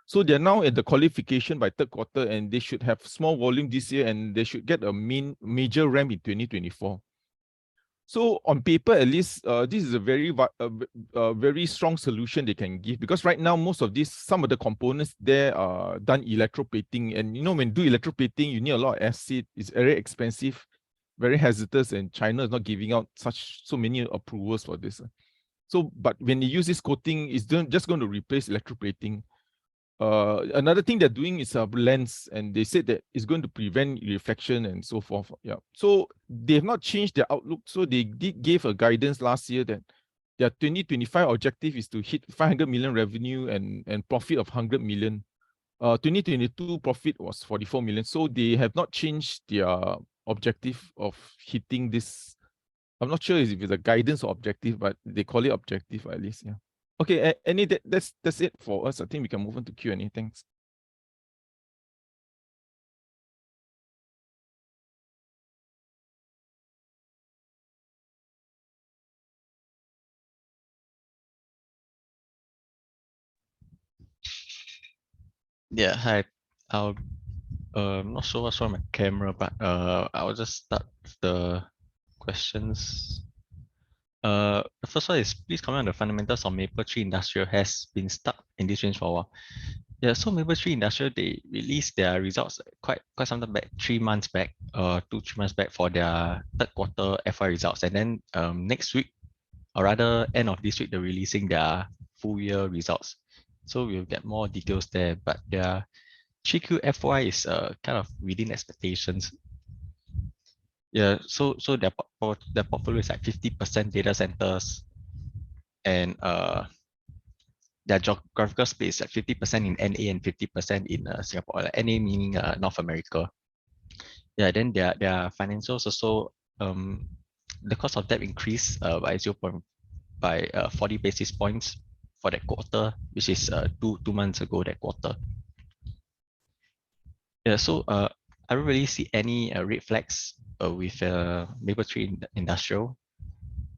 So they're now at the qualification by third quarter, and they should have small volume this year, and they should get a major ramp in 2024. So on paper, at least, this is a very strong solution they can give, because right now some of the components there are done electroplating, and when you do electroplating, you need a lot of acid. It's very expensive, very hazardous, and China is not giving out so many approvals for this. So, but when you use this coating, it's just going to replace electroplating. Another thing they're doing is a lens, and they said that it's going to prevent reflection and so forth. Yeah. So they have not changed their outlook. So they gave a guidance last year that their 2025 objective is to hit 500 million revenue and profit of 100 million. 2022 profit was 44 million. So they have not changed their objective of hitting this. I'm not sure if it's a guidance or objective, but they call it objective at least. Yeah. Okay, that's it for us. I think we can move on to Q&A. Thanks. Yeah, hi. I'm not sure what's wrong with my camera, but I'll just start with the questions. The first one is, please comment on the fundamentals of Mapletree Industrial has been stuck in this range for a while. Yeah, so Mapletree Industrial, they released their results quite some time back, 3 months back, 2-3 months back for their third quarter FY results. And then next week, or rather end of this week, they're releasing their full year results. So we'll get more details there, but their 3Q FY is kind of within expectations. Yeah, so their portfolio is like 50% data centers, and their geographical space like 50% in NA and 50% in Singapore. Like NA meaning North America. Yeah, then their financials also, the cost of debt increased by 40 basis points for that quarter, which is two months ago, that quarter. Yeah, so I don't really see any red flags with Mapletree Industrial,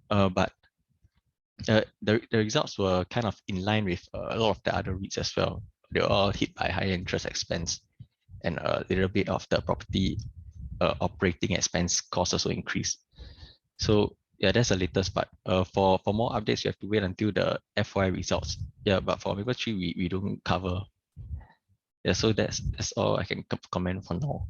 but the results were kind of in line with a lot of the other REITs as well. They were all hit by higher interest expense, and a little bit of the property operating expense costs also increased. So yeah, that's the latest. But for more updates, you have to wait until the FY results. Yeah, but for Mapletree, we don't cover. Yeah, so that's all I can comment for now.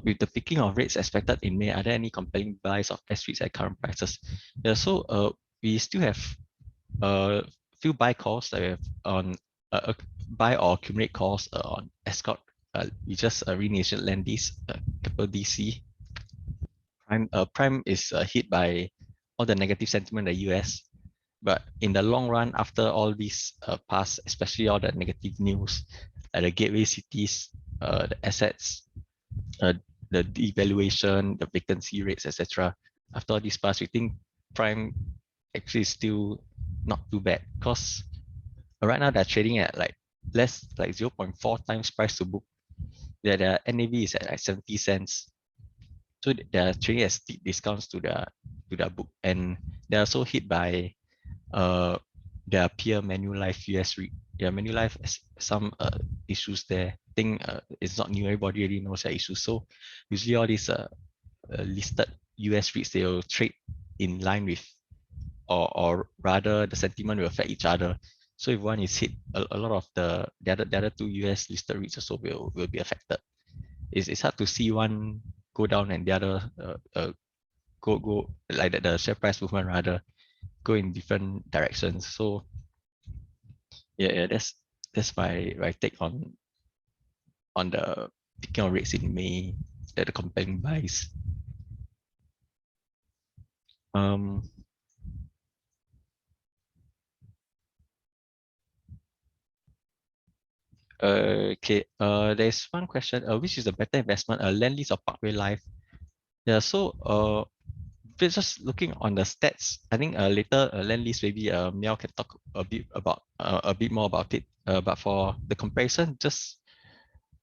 With the peaking of rates expected in May, are there any compelling buys of S-REITs at current prices? Yeah, so we still have a few buy calls that we have on buy or accumulate calls on Escort. We just renamed Lendlease, Keppel DC. Prime is hit by all the negative sentiment in the US. But in the long run, after all these pass, especially all the negative news, like the gateway cities, the assets, the devaluation, the vacancy rates, etc. After all these pass, we think Prime actually is still not too bad, because right now they're trading at like 0.4 times price to book. Their NAV is at like 70 cents. So they're trading at steep discounts to their book, and they're also hit by their peer Manulife US REIT. Yeah, Manulife has some issues there. I think it's not new, everybody already knows their issues. So usually all these listed US REITs, they will trade in line with, or rather the sentiment will affect each other. So if one is hit, a lot of the other two US listed REITs also will be affected. It's hard to see one go down and the other go like that, the share price movement rather go in different directions. So yeah, that's my take on the picking of rates in May, that the compelling buys. Okay. There's one question. Which is the better investment, Lendlease or Parkway Life? Yeah. So just looking on the stats, I think later Lendlease maybe Miao can talk a bit more about it. But for the comparison, just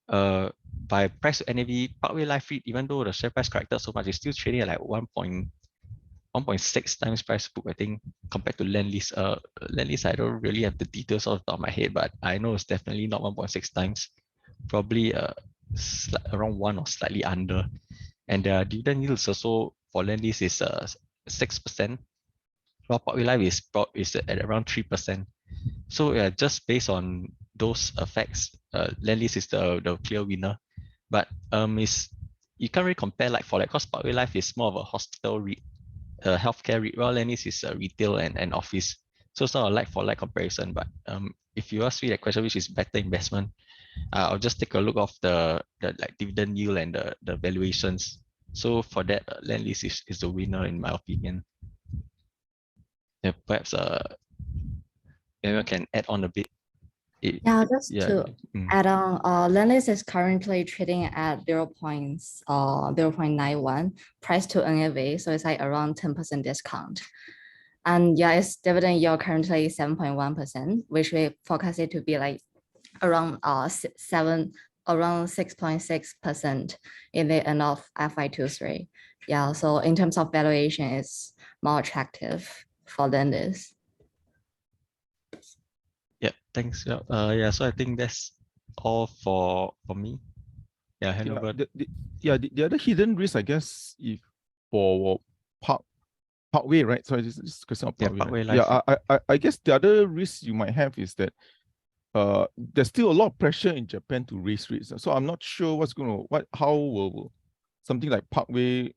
by price to NAV, Parkway Life REIT, even though the share price corrected so much, it's still trading at like 1.6 times price book, I think, compared to Lendlease. Lendlease, I don't really have the details off the top of my head, but I know it's definitely not 1.6 times. Probably around 1 or slightly under. And the dividend yields also for Lendlease is 6%. While Parkway Life is at around 3%. So just based on those effects, Lendlease is the clear winner. But you can't really compare like for like, because Parkway Life is more of a hospital REIT, healthcare REIT, while Lendlease is retail and office. So it's not a like for like comparison. But if you ask me that question, which is better investment, I'll just take a look of the like dividend yield and the valuations. So for that, Lendlease is the winner in my opinion. Yeah, perhaps maybe can add on a bit. Yeah, just to add on, Lendlease is currently trading at 0.91 price to NAV, so it's like around 10% discount. And yeah, its dividend yield currently 7.1%, which we forecast it to be like around 6.6% in the end of FY23. Yeah, so in terms of valuation, it's more attractive for Lendlease. Yeah, thanks. Yeah, so I think that's all for me. Yeah, hand over. The other hidden risk, I guess, if for Parkway, right? So this question of Parkway. Parkway Life. I guess the other risk you might have is that there's still a lot of pressure in Japan to raise rates. So I'm not sure how will something like Parkway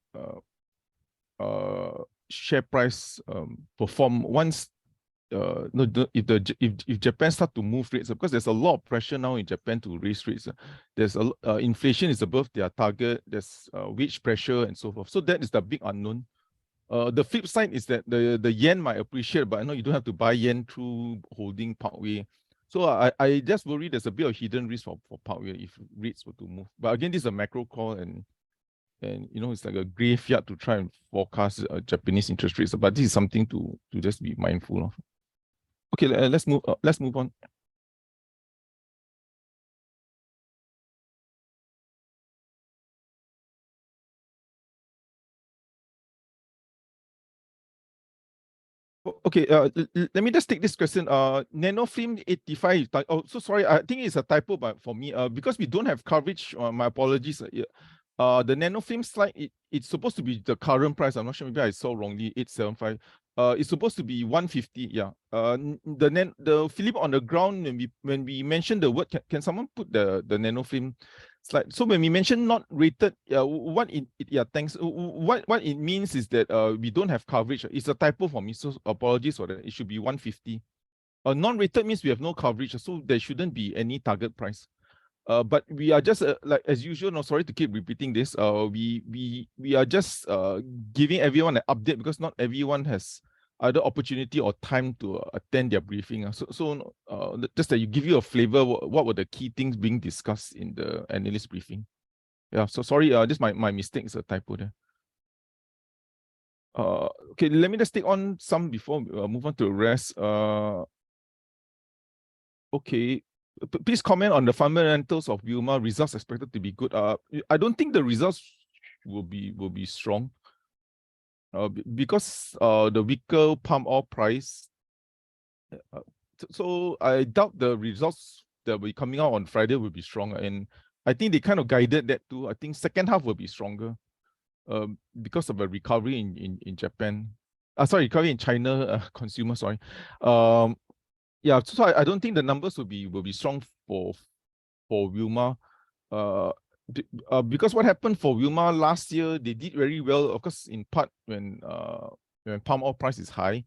share price perform once if Japan start to move rates, because there's a lot of pressure now in Japan to raise rates. There's inflation is above their target. There's wage pressure and so forth. So that is the big unknown. The flip side is that the yen might appreciate, but I know you don't have to buy yen through holding Parkway. So I just worry there's a bit of hidden risk for Parkway if rates were to move. But again, this is a macro call, and you know, it's like a graveyard to try and forecast Japanese interest rates. But this is something to just be mindful of. Okay, let's move on. Okay, let me just take this question. Nanofilm 85. Oh, so sorry. I think it's a typo, but for me, because we don't have coverage. My apologies. The Nanofilm slide, it's supposed to be the current price. I'm not sure. Maybe I saw wrongly. 875. It's supposed to be 150. Yeah. The Phillip on the ground, when we mentioned the word, can someone put the Nanofilm slide? So when we mention not rated, what it means is that we don't have coverage. It's a typo for me, so apologies for that. It should be 150. Non-rated means we have no coverage, so there shouldn't be any target price. But we are just like as usual. No, sorry to keep repeating this. We are just giving everyone an update because not everyone has either opportunity or time to attend their briefing. So just that you give you a flavor. What were the key things being discussed in the analyst briefing? Yeah. So sorry. This my mistake. Is a typo there. Okay. Let me just take on some before we move on to the rest. Okay. Please comment on the fundamentals of Wilmar. Results expected to be good. I don't think the results will be strong. Because the weaker palm oil price. So I doubt the results that will be coming out on Friday will be stronger. And I think they kind of guided that too. I think second half will be stronger. Because of a recovery in Japan. Recovery in China consumer. Sorry. Yeah, so I don't think the numbers will be strong for Wilmar. Because what happened for Wilmar last year, they did very well, of course, in part when palm oil price is high.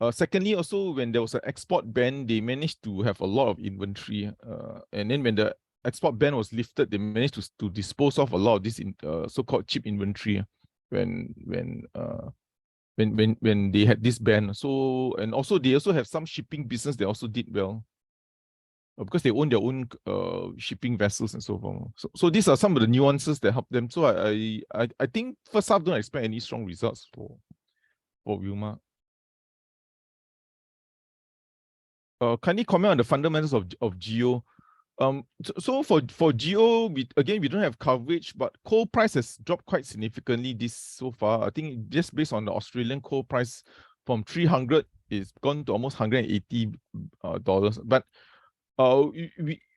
Secondly, also when there was an export ban, they managed to have a lot of inventory. And then when the export ban was lifted, they managed to dispose off a lot of this so-called cheap inventory when they had this ban. So, and also they also have some shipping business they also did well. Because they own their own shipping vessels and so forth. So these are some of the nuances that help them. So I think first half don't expect any strong results for Wilmar. Kindly comment on the fundamentals of Geo. So for Geo, we don't have coverage, but coal price has dropped quite significantly this so far. I think just based on the Australian coal price from 300, it's gone to almost $180. But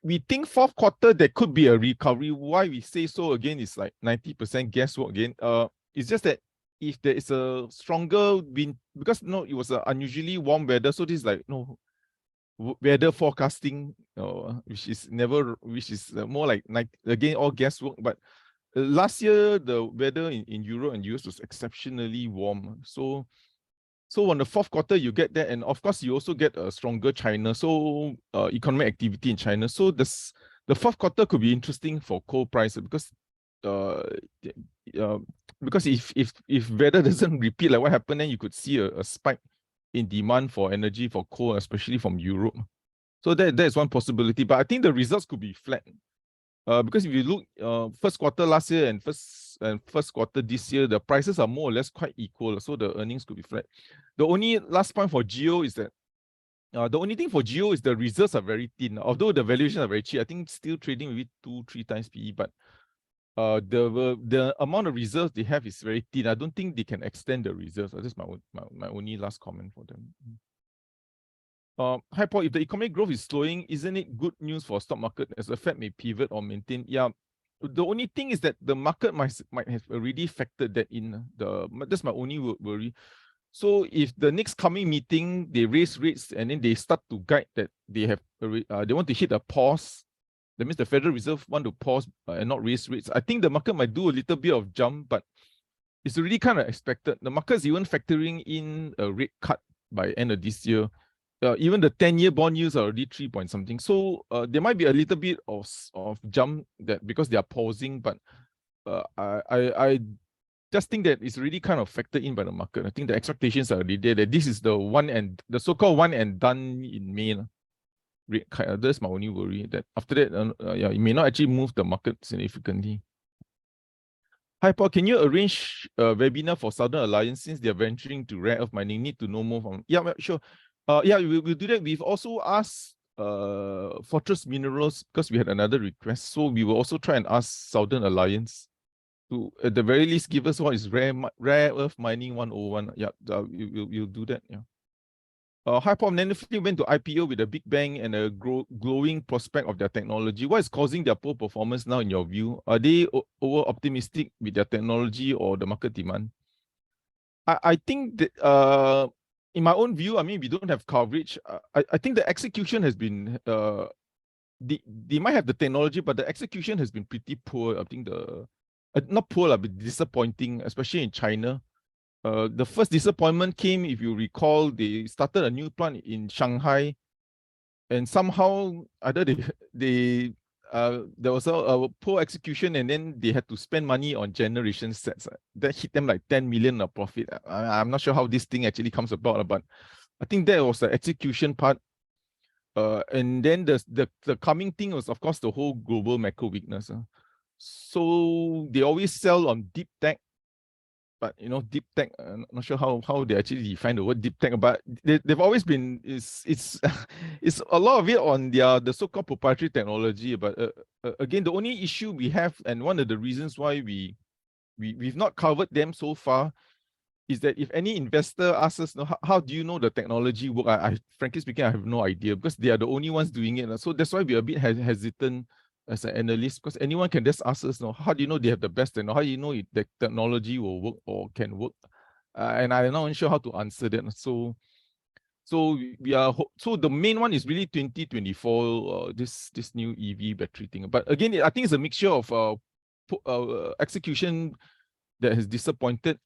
we think fourth quarter there could be a recovery. Why we say so again is like 90% guesswork again. It's just that if there is a stronger wind, because it was unusually warm weather, so this is like weather forecasting, which is more like again all guesswork. But last year the weather in Europe and US was exceptionally warm. So on the fourth quarter you get that, and of course you also get a stronger China, so economic activity in China. So the fourth quarter could be interesting for coal price because if weather doesn't repeat like what happened, then you could see a spike in demand for energy for coal, especially from Europe. So that is one possibility. But I think the results could be flat. Because if you look first quarter last year and first quarter this year, the prices are more or less quite equal. So the earnings could be flat. The only last point for Geo is that the only thing for Geo is the reserves are very thin. Although the valuations are very cheap, I think still trading maybe 2-3 times PE, but the amount of reserves they have is very thin. I don't think they can extend the reserves. That's my only last comment for them. Hi Paul, if the economic growth is slowing, isn't it good news for stock market as the Fed may pivot or maintain? Yeah, the only thing is that the market might have already factored that in. That's my only worry. So if the next coming meeting they raise rates and then they start to guide that they want to hit a pause, that means the Federal Reserve want to pause and not raise rates, I think the market might do a little bit of jump, but it's already kind of expected. The market's even factoring in a rate cut by end of this year. Even the 10-year bond yields are already 3 point something. So there might be a little bit of jump that because they are pausing, but I just think that it's really kind of factored in by the market. I think the expectations are already there that this is the so-called one and done in May. That's my only worry, that after that, it may not actually move the market significantly. Hi Paul, can you arrange a webinar for Southern Alliance since they are venturing to rare earth mining? Need to know more from. Yeah, sure. We'll do that. We've also asked Fortress Minerals because we had another request. So we will also try and ask Southern Alliance to, at the very least, give us what is rare earth mining 101. Yeah, we'll do that. Yeah. Hi Paul, Lendlease went to IPO with a big bang and a glowing prospect of their technology. What is causing their poor performance now in your view? Are they over optimistic with their technology or the market demand? I think that in my own view, I mean, we don't have coverage. I think the execution has been, they might have the technology, but the execution has been pretty poor. I think not poor, but disappointing, especially in China. The first disappointment came, if you recall, they started a new plant in Shanghai, and somehow either there was a poor execution, and then they had to spend money on generation sets. That hit them like 10 million of profit. I'm not sure how this thing actually comes about, but I think that was the execution part. And then the coming thing was, of course, the whole global macro weakness. So they always sell on deep tech, but deep tech, I'm not sure how they actually define the word deep tech, but they've always been, it's a lot of it on the so-called proprietary technology. But again, the only issue we have, and one of the reasons why we've not covered them so far, is that if any investor asks us, how do you know the technology work? I frankly speaking, I have no idea, because they are the only ones doing it. So that's why we're a bit hesitant as an analyst, because anyone can just ask us, how do you know they have the best technology? How do you know the technology will work or can work? And I'm not sure how to answer that. So the main one is really 2024, this new EV battery thing. But again, I think it's a mixture of execution that has disappointed,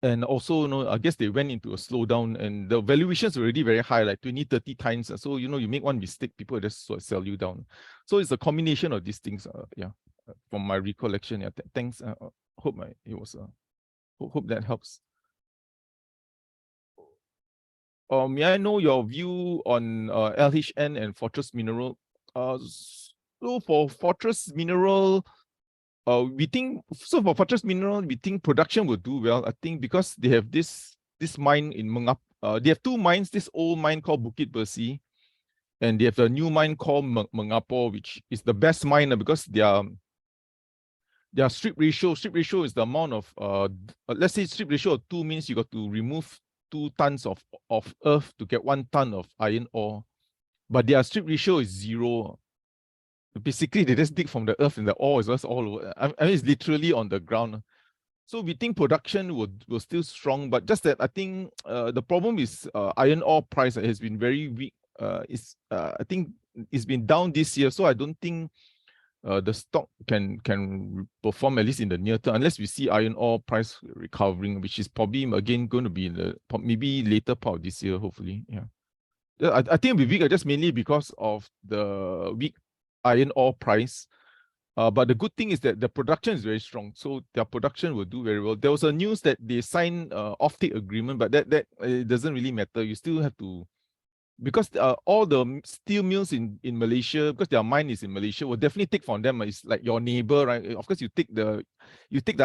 and also, I guess they went into a slowdown, and the valuations are already very high, like 20-30 times. So, you make one mistake, people just sort of sell you down. So it's a combination of these things. From my recollection. Yeah, thanks. Hope that helps. May I know your view on LHN and Fortress Mineral? So for Fortress Mineral, we think production will do well. I think because they have this mine in Mengap. They have two mines. This old mine called Bukit Bersih, And they have a new mine called Mengapo, which is the best mine because their strip ratio is the amount of let's say strip ratio of 2 means you got to remove 2 tons of earth to get 1 ton of iron ore, but their strip ratio is 0. Basically, they just dig from the earth and the ore is just all over. I mean, it's literally on the ground. So we think production will still strong, but just that I think the problem is iron ore price has been very weak. I think it's been down this year, so I don't think the stock can perform at least in the near term unless we see iron ore price recovering, which is probably again going to be in the maybe later part of this year, hopefully. Yeah, I think it'll be weak just mainly because of the weak iron ore price. But the good thing is that the production is very strong, so their production will do very well. There was a news that they signed offtake agreement, but that it doesn't really matter. You still have to, because all the steel mills in Malaysia, because their mine is in Malaysia, will definitely take from them. It's like your neighbor, right? Of course, you take the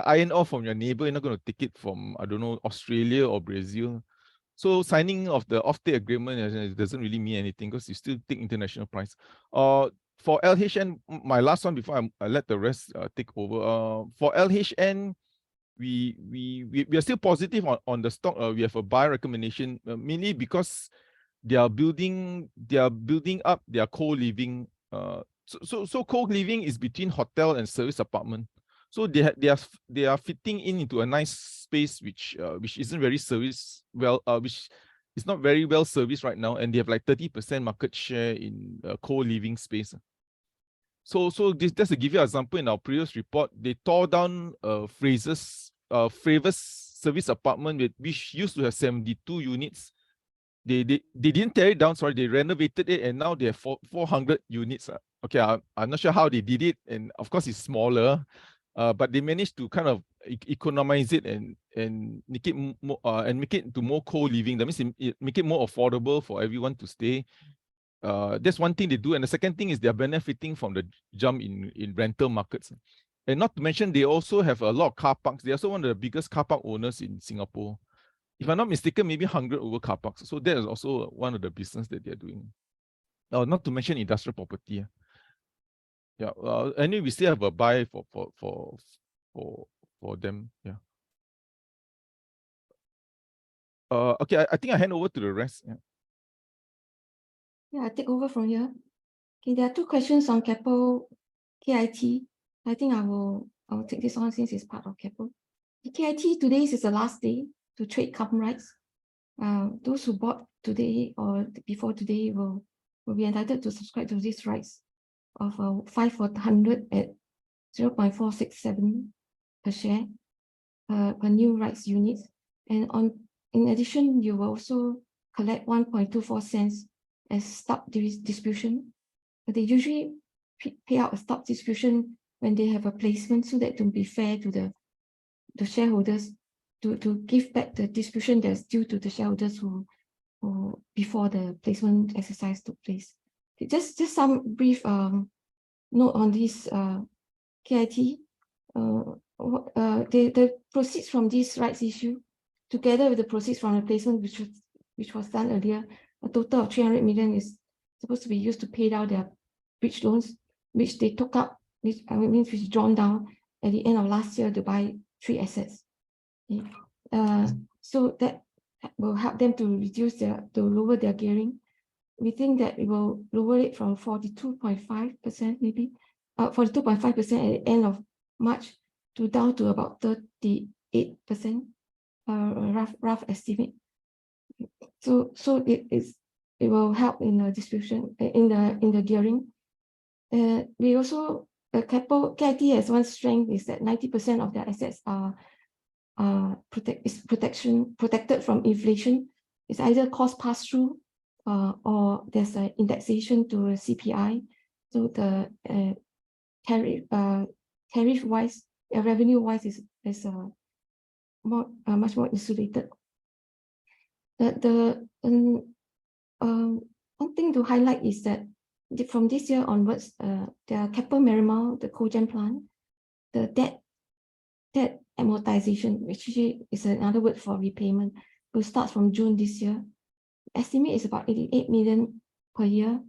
iron ore from your neighbor. You're not going to take it from, I don't know, Australia or Brazil. So signing of the offtake agreement it doesn't really mean anything because you still take international price. For LHN, my last one before I let the rest take over. For LHN, we are still positive on the stock. We have a buy recommendation mainly because they are building up their co-living. So co-living is between hotel and service apartment. So they are fitting into a nice space which isn't very which is not very well serviced right now, and they have like 30% market share in co-living space. So just to give you an example, in our previous report, they tore down Fraser's service apartment which used to have 72 units. They didn't tear it down, sorry, they renovated it, and now they have 400 units. Okay, I'm not sure how they did it, and of course it's smaller, but they managed to kind of economize it and make it more make it into more co-living. That means make it more affordable for everyone to stay. That's one thing they do, and the second thing is they're benefiting from the jump in rental markets. And not to mention, they also have a lot of car parks. They're also one of the biggest car park owners in Singapore. If I'm not mistaken, maybe 100 over car parks. So that is also one of the business that they're doing. Not to mention industrial property. Yeah. Anyway, we still have a buy for them. Yeah. Okay. I think I hand over to the rest. Yeah. Yeah, I take over from here. Okay, there are 2 questions on Keppel KIT. I think I will take this on since it's part of Keppel. The KIT, today is the last day to trade carbon rights. Those who bought today or before today will be entitled to subscribe to these rights of 5 for 100 at 0.467 per share per new rights unit. And in addition, you will also collect 1.24 cents as stock distribution. But they usually pay out a stock distribution when they have a placement, so that to be fair to the shareholders, to give back the distribution that's due to the shareholders who before the placement exercise took place. Okay, just some brief note on this KIT. The proceeds from this rights issue, together with the proceeds from the placement which was done earlier, a total of 300 million is supposed to be used to pay down their bridge loans, which they took up, which drawn down at the end of last year to buy 3 assets. Okay. So that will help them to lower their gearing. We think that it will lower it from 42.5%, maybe 42.5% at the end of March to down to about 38%, rough estimate. So it will help in the distribution in the gearing. We also KIT has one strength is that 90% of their assets are protected from inflation. It's either cost pass through or there's an indexation to a CPI. So the tariff wise, revenue wise is much more insulated. One thing to highlight is that from this year onwards, the Keppel Merrimau, the cogen plant, the debt amortization, which is another word for repayment, will start from June this year. Estimate is about 88 million per year,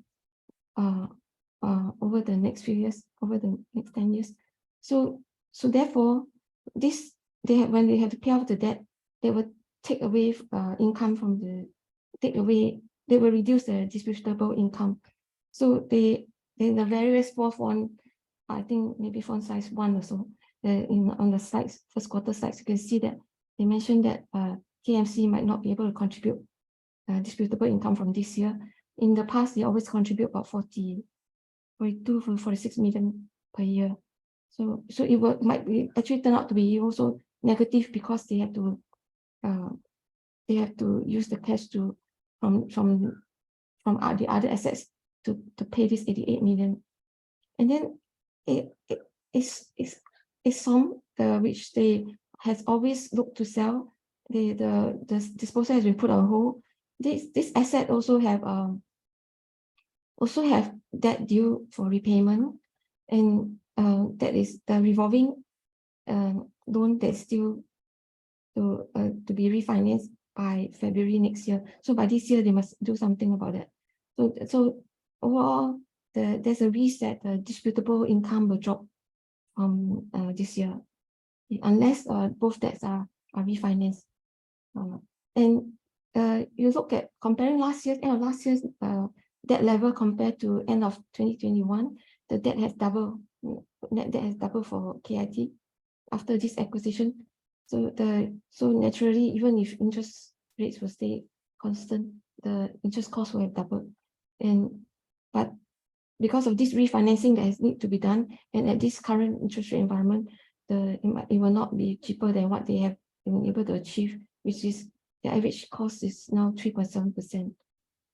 over the next few years, over the next 10 years. So therefore, when they have to pay off the debt, they will take away income from they will reduce the distributable income. So in the various fourth one, I think maybe font size 1 or so, on the slides, first quarter slides, you can see that they mentioned that KMC might not be able to contribute distributable income from this year. In the past, they always contribute about 42 to 46 million per year. So it might be actually turn out to be also negative because they have to use the cash from the other assets to pay this 88 million. And then it's some which they has always looked to sell. The disposal has been put on hold. This asset also have debt due for repayment, and that is the revolving loan that's still to be refinanced by February next year. So by this year, they must do something about that. So overall, there's a risk that the distributable income will drop from this year, unless both debts are refinanced. And you look at comparing end of last year's debt level compared to end of 2021, the debt has doubled. Net debt has doubled for KIT after this acquisition. So naturally, even if interest rates will stay constant, the interest cost will have doubled. But because of this refinancing that has need to be done, and at this current interest rate environment, it will not be cheaper than what they have been able to achieve, which is the average cost is now 3.7%.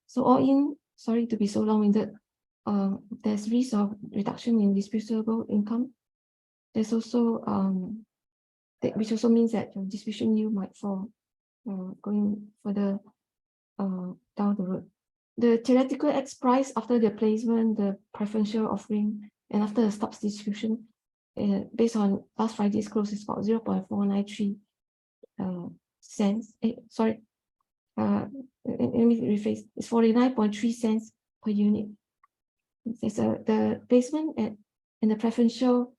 So all in, sorry to be so long-winded, there's risk of reduction in distributable income. There's also which also means that your distribution yield might fall going further down the road. The theoretical X price after the placement, the preferential offering, and after the stop distribution, based on last Friday's close, is about 0.493 cents. Sorry, let me rephrase. It's 49.3 cents per unit. The placement and the preferential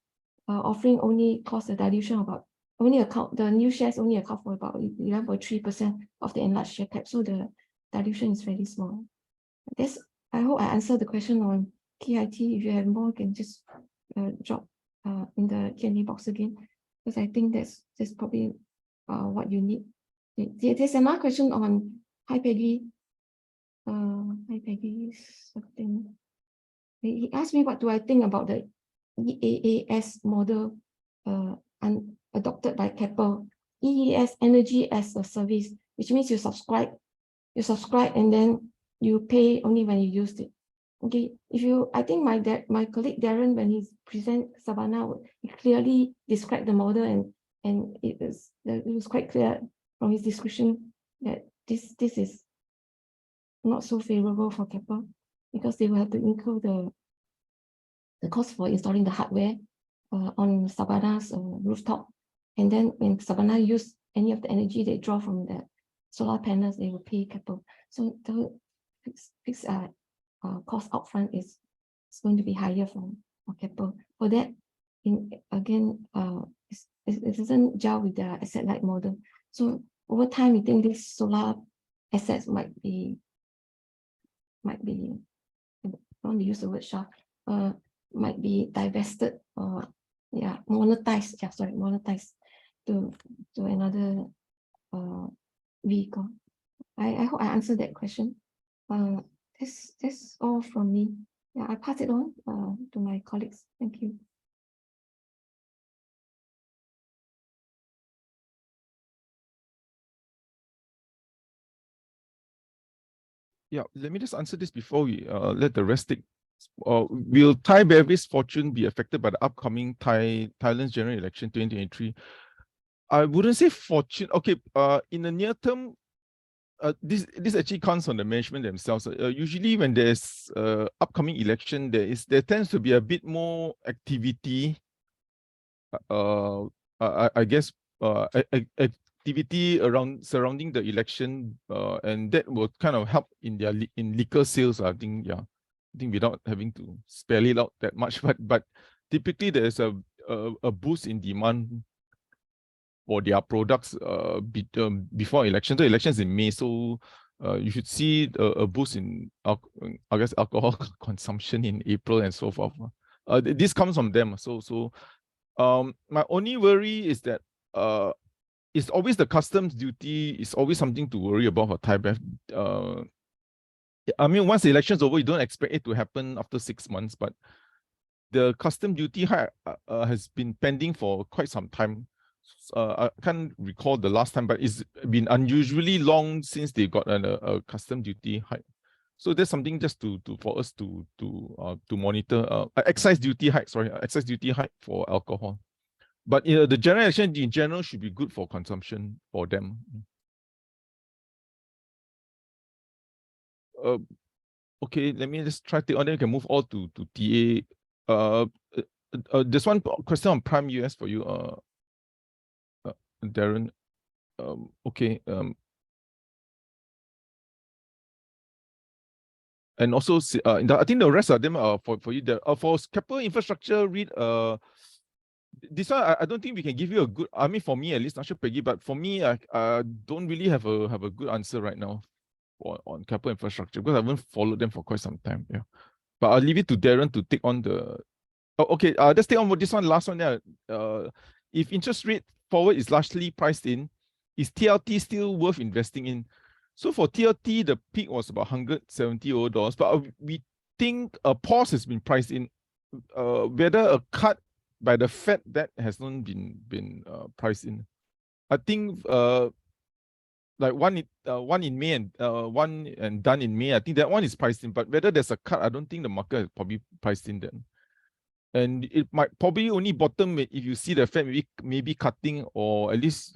offering only cost a dilution about the new shares only account for about 11.3% of the enlarged share cap. So the dilution is very small. I hope I answered the question on KIT. If you have more, you can just drop in the Q&A box again, because I think that's probably what you need. There's another question on Hi Peggy. Hi Peggy something. He asked me what do I think about the EAAS model adopted by Keppel. EAS, Energy as a Service, which means you subscribe and then you pay only when you used it. Okay, I think my colleague Darren, when he present Sabana, he clearly described the model, and it was quite clear from his description that this is not so favorable for Keppel, because they will have to incur the cost for installing the hardware on Sabana's rooftop, and then when Sabana use any of the energy they draw from the solar panels, they will pay Keppel. So the fixed cost upfront is going to be higher for Keppel. For that, it doesn't gel with the asset-light model. So over time, we think these solar assets might be, I don't want to use the word sharp, might be divested or monetized. Monetized to another vehicle. I hope I answered that question. That's all from me. I pass it on to my colleagues. Thank you. Yeah, let me just answer this before we let the rest take. Will Thai Beverage fortune be affected by the upcoming Thailand's general election 2023? I wouldn't say fortune. Okay, in the near term, this actually comes from the management themselves. Usually when there's upcoming election, there tends to be a bit more activity. I guess activity surrounding the election, and that will kind of help in their liquor sales. I think, yeah, think without having to spell it out that much, but typically there's a boost in demand for their products before elections. The elections in May, so you should see a boost in I guess alcohol consumption in April and so forth. This comes from them. So my only worry is that it's always the customs duty is always something to worry about for Thai Bev. I mean, once the election's over, you don't expect it to happen after 6 months, but the custom duty hike has been pending for quite some time. I can't recall the last time, but it's been unusually long since they got a custom duty hike. So there's something just for us to monitor. Excise duty hike, excise duty hike for alcohol. But the general election in general should be good for consumption for them. Okay, let me just try to, then we can move on to TA. There's one question on Prime US for you, Darren. Okay. And also, I think the rest of them are for you. For Keppel Infrastructure REIT, this one I don't think we can give you a good. I mean, for me at least, not sure Peggy, but for me, I don't really have a good answer right now on Keppel Infrastructure because I haven't followed them for quite some time. Yeah, but I'll leave it to Darren to take on the. Oh, okay, let's take on this one. Last one there. If interest rate forward is largely priced in, is TLT still worth investing in? So for TLT, the peak was about $170, but we think a pause has been priced in. Whether a cut by the Fed, that has not been priced in. I think like one in May and one and done in May. I think that one is priced in, but whether there's a cut, I don't think the market has probably priced in then. And it might probably only bottom if you see the Fed maybe cutting, or at least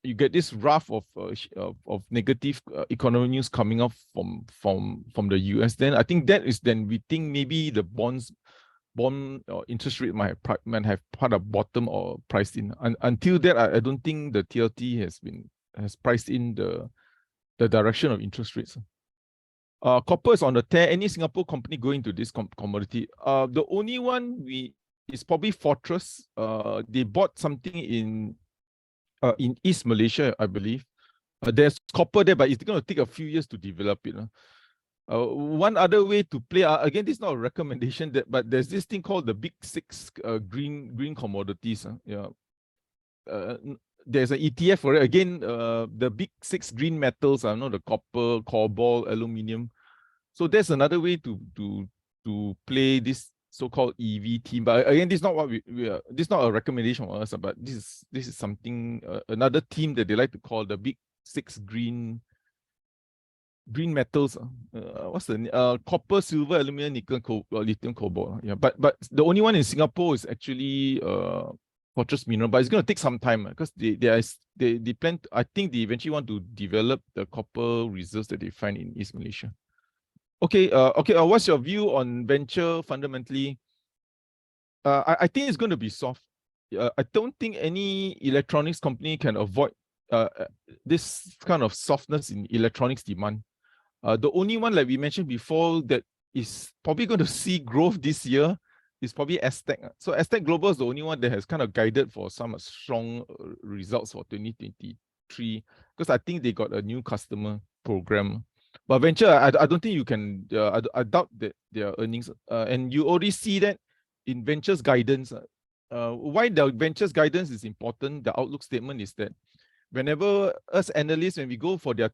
you get this raft of negative economic news coming up from the US. Then I think that is then we think maybe the bond or interest rate might have part of bottom or priced in. Until that, I don't think the TLT has priced in the direction of interest rates. Copper is on the tear. Any Singapore company going to this commodity? The only one is probably Fortress. They bought something in East Malaysia, I believe. There's copper there, but it's going to take a few years to develop it. One other way to play, again, this is not a recommendation, but there's this thing called the Big Six green commodities. Yeah. There's an ETF for it. Again, the Big Six green metals are the copper, cobalt, aluminium. So that's another way to play this so-called EV team. But again, this is not what this is not a recommendation for us, but this is something, another team that they like to call the Big Six green metals. What's the copper, silver, aluminum, nickel, lithium, cobalt. Yeah, but the only one in Singapore is actually Fortress Mineral, but it's going to take some time because they plan to, I think they eventually want to develop the copper reserves that they find in East Malaysia. Okay, what's your view on venture fundamentally? I think it's going to be soft. I don't think any electronics company can avoid this kind of softness in electronics demand. The only one, like we mentioned before, that is probably going to see growth this year is probably Aztec. So Aztec Global is the only one that has kind of guided for some strong results for 2023, because I think they got a new customer program. But venture, I don't think you can, I doubt that their earnings, and you already see that in ventures guidance. Why the ventures guidance is important, the outlook statement is that whenever us analysts, when we go for their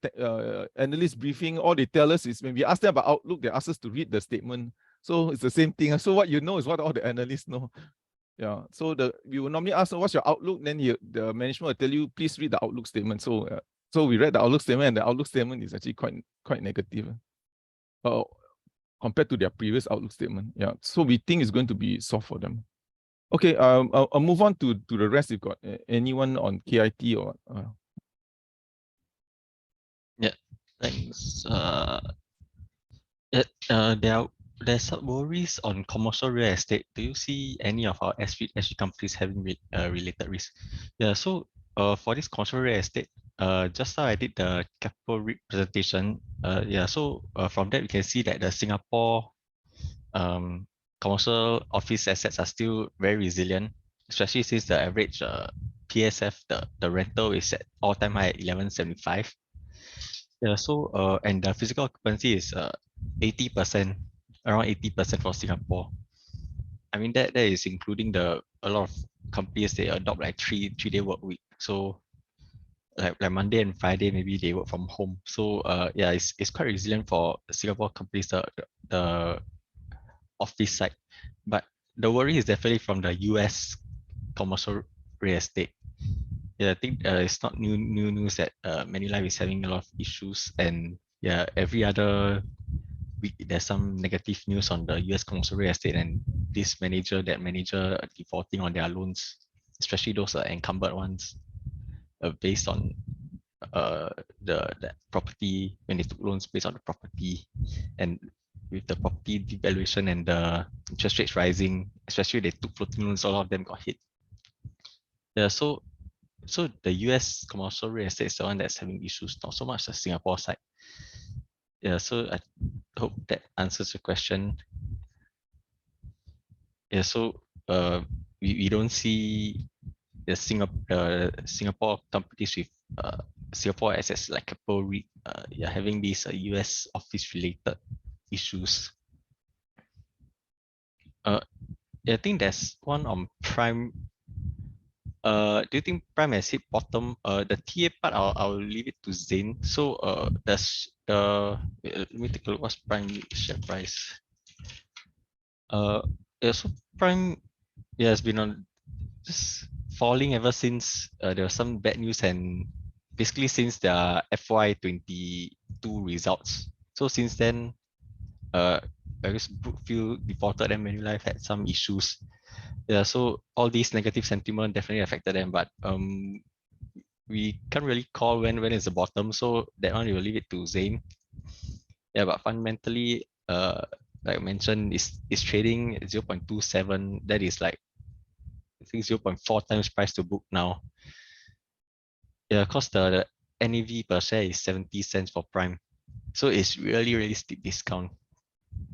analyst briefing, all they tell us is when we ask them about outlook, they ask us to read the statement. So it's the same thing. So what you know is what all the analysts know. Yeah. So we will normally ask, what's your outlook? Then the management will tell you, please read the outlook statement. So so we read the outlook statement, and the outlook statement is actually quite negative compared to their previous outlook statement. Yeah. So we think it's going to be soft for them. Okay. I'll move on to the rest. You've got anyone on KIT or? Yeah. Thanks. There's some worries on commercial real estate. Do you see any of our SREIT companies having related risk? Yeah, so for this commercial real estate, just now I did the Keppel REIT presentation. Yeah, so from that we can see that the Singapore Commercial office assets are still very resilient, especially since the average PSF, the rental is at all-time high at 11.75. Yeah, so and the physical occupancy is 80%, around 80% for Singapore. I mean that is including a lot of companies they adopt like three-day work week. So like Monday and Friday maybe they work from home. So yeah, it's quite resilient for Singapore companies, the office side. But the worry is definitely from the US commercial real estate. Yeah, I think it's not new news that Manulife is having a lot of issues, and yeah, every other week there's some negative news on the US commercial real estate and this manager, that manager defaulting on their loans, especially those encumbered ones, based on the property, when they took loans based on the property, and with the property devaluation and the interest rates rising, especially they took floating loans, a lot of them got hit. Yeah, so the US commercial real estate is the one that's having issues, not so much the Singapore side. Yeah, so I hope that answers your question. Yeah, so we don't see the Singapore companies with Singapore assets like Keppel REIT having these US office related issues. I think there's one on Prime. Do you think Prime has hit bottom? The TA part, I'll leave it to Zane. So there's let me take a look. What's Prime share price? Yeah, so Prime, yeah, has been on just falling ever since there was some bad news, and basically since their FY22 results. So since then, I guess Brookfield defaulted and Manulife had some issues. Yeah, so all these negative sentiment definitely affected them, but we can't really call when is the bottom, so that one we will leave it to Zane. Yeah, but fundamentally, like I mentioned, is trading 0.27. That is like I think 0.4 times price to book now. Yeah, because the NAV per share is 70 cents for Prime, so it's really steep discount,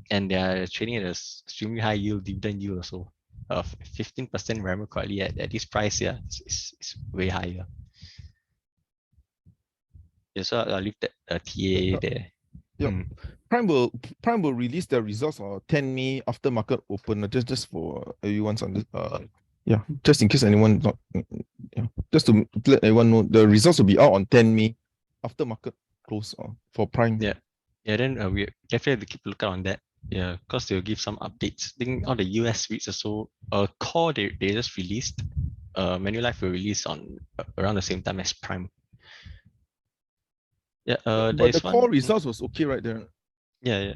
and they are trading at a extremely high yield, dividend yield also. 15% remember correctly at this price, yeah, it's way higher. Yeah, so I'll leave that TA there. Yeah. Prime will release the results on 10 May after market open, just for everyone's yeah, just in case anyone not just to let everyone know, the results will be out on 10 May after market close for Prime. Yeah, then we definitely have to keep a lookout on that. Yeah, because they'll give some updates. I think all the US REITs also Core they just released. Manulife will release on around the same time as Prime. Yeah, but the Core results was okay right there. Yeah.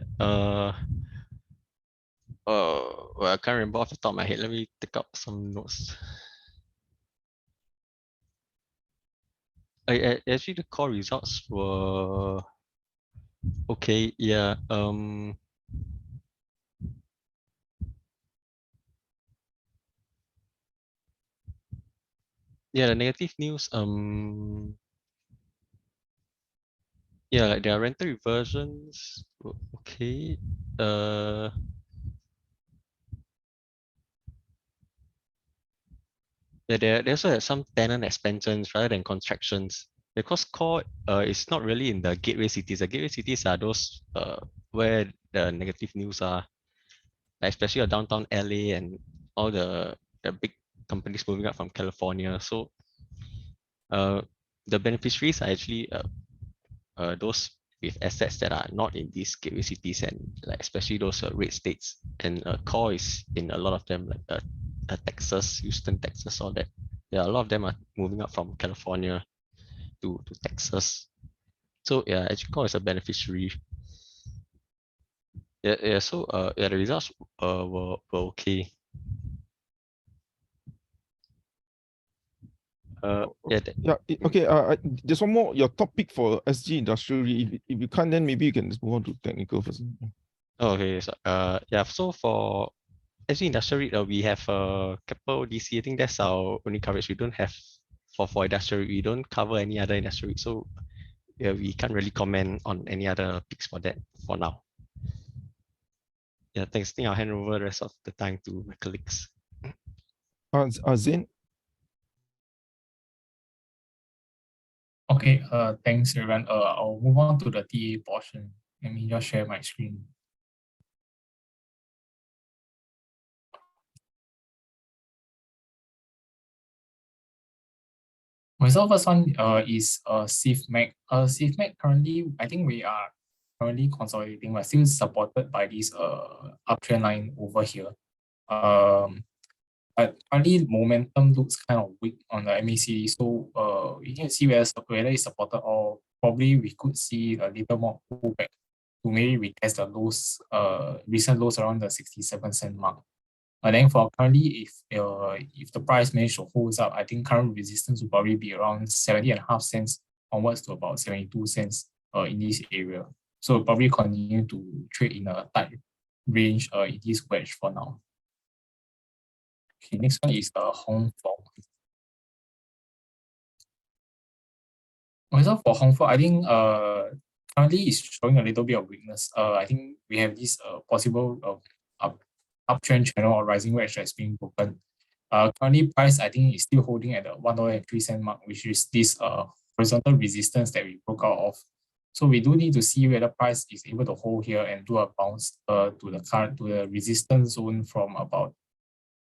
Well, I can't remember off the top of my head. Let me take out some notes. Actually, the Core results were okay. Yeah. Yeah, the negative news. Yeah, like their rental reversions. Okay. Yeah, they also have some tenant expansions rather than contractions. Because Core is not really in the gateway cities. The gateway cities are those where the negative news are, like especially downtown LA and all the big companies moving up from California. So the beneficiaries are actually those with assets that are not in these gateway cities, and like especially those red states. And Core is in a lot of them, like Texas, Houston, Texas, all that. Yeah, a lot of them are moving up from California to Texas. So yeah, actually Core is a beneficiary. Yeah. So yeah, the results were okay. Okay. There's one more. Your topic for SG Industrial REIT. If you can't, then maybe you can just move on to technical first. Okay. So yeah. So for SG Industrial REIT, we have Keppel DC. I think that's our only coverage. We don't have for industrial REIT. We don't cover any other industrial REIT. So yeah, we can't really comment on any other picks for that for now. Yeah, thanks. I think I'll hand over the rest of the time to my colleagues. Zain, Okay, thanks everyone. I'll move on to the TA portion. Let me just share my screen. Okay, so first one is Silverlake. Silverlake currently, I think we are currently consolidating, but still supported by this uptrend line over here. But currently momentum looks kind of weak on the MACD, so we can see whether it's supported, or probably we could see a little more pullback to maybe retest the lows, recent lows around the 67-cent mark. But then for currently, if the price manage to hold up, I think current resistance will probably be around 70.5 cents onwards to about 72 cents in this area. So we'll probably continue to trade in a tight range in this wedge for now. Okay, next one is Hong Kong. So for Hong Kong, I think currently it's showing a little bit of weakness. I think we have this possible uptrend channel or rising wedge that's being broken. Currently price, I think, is still holding at the $1.03 mark, which is this horizontal resistance that we broke out of. So we do need to see whether price is able to hold here and do a bounce to the resistance zone from about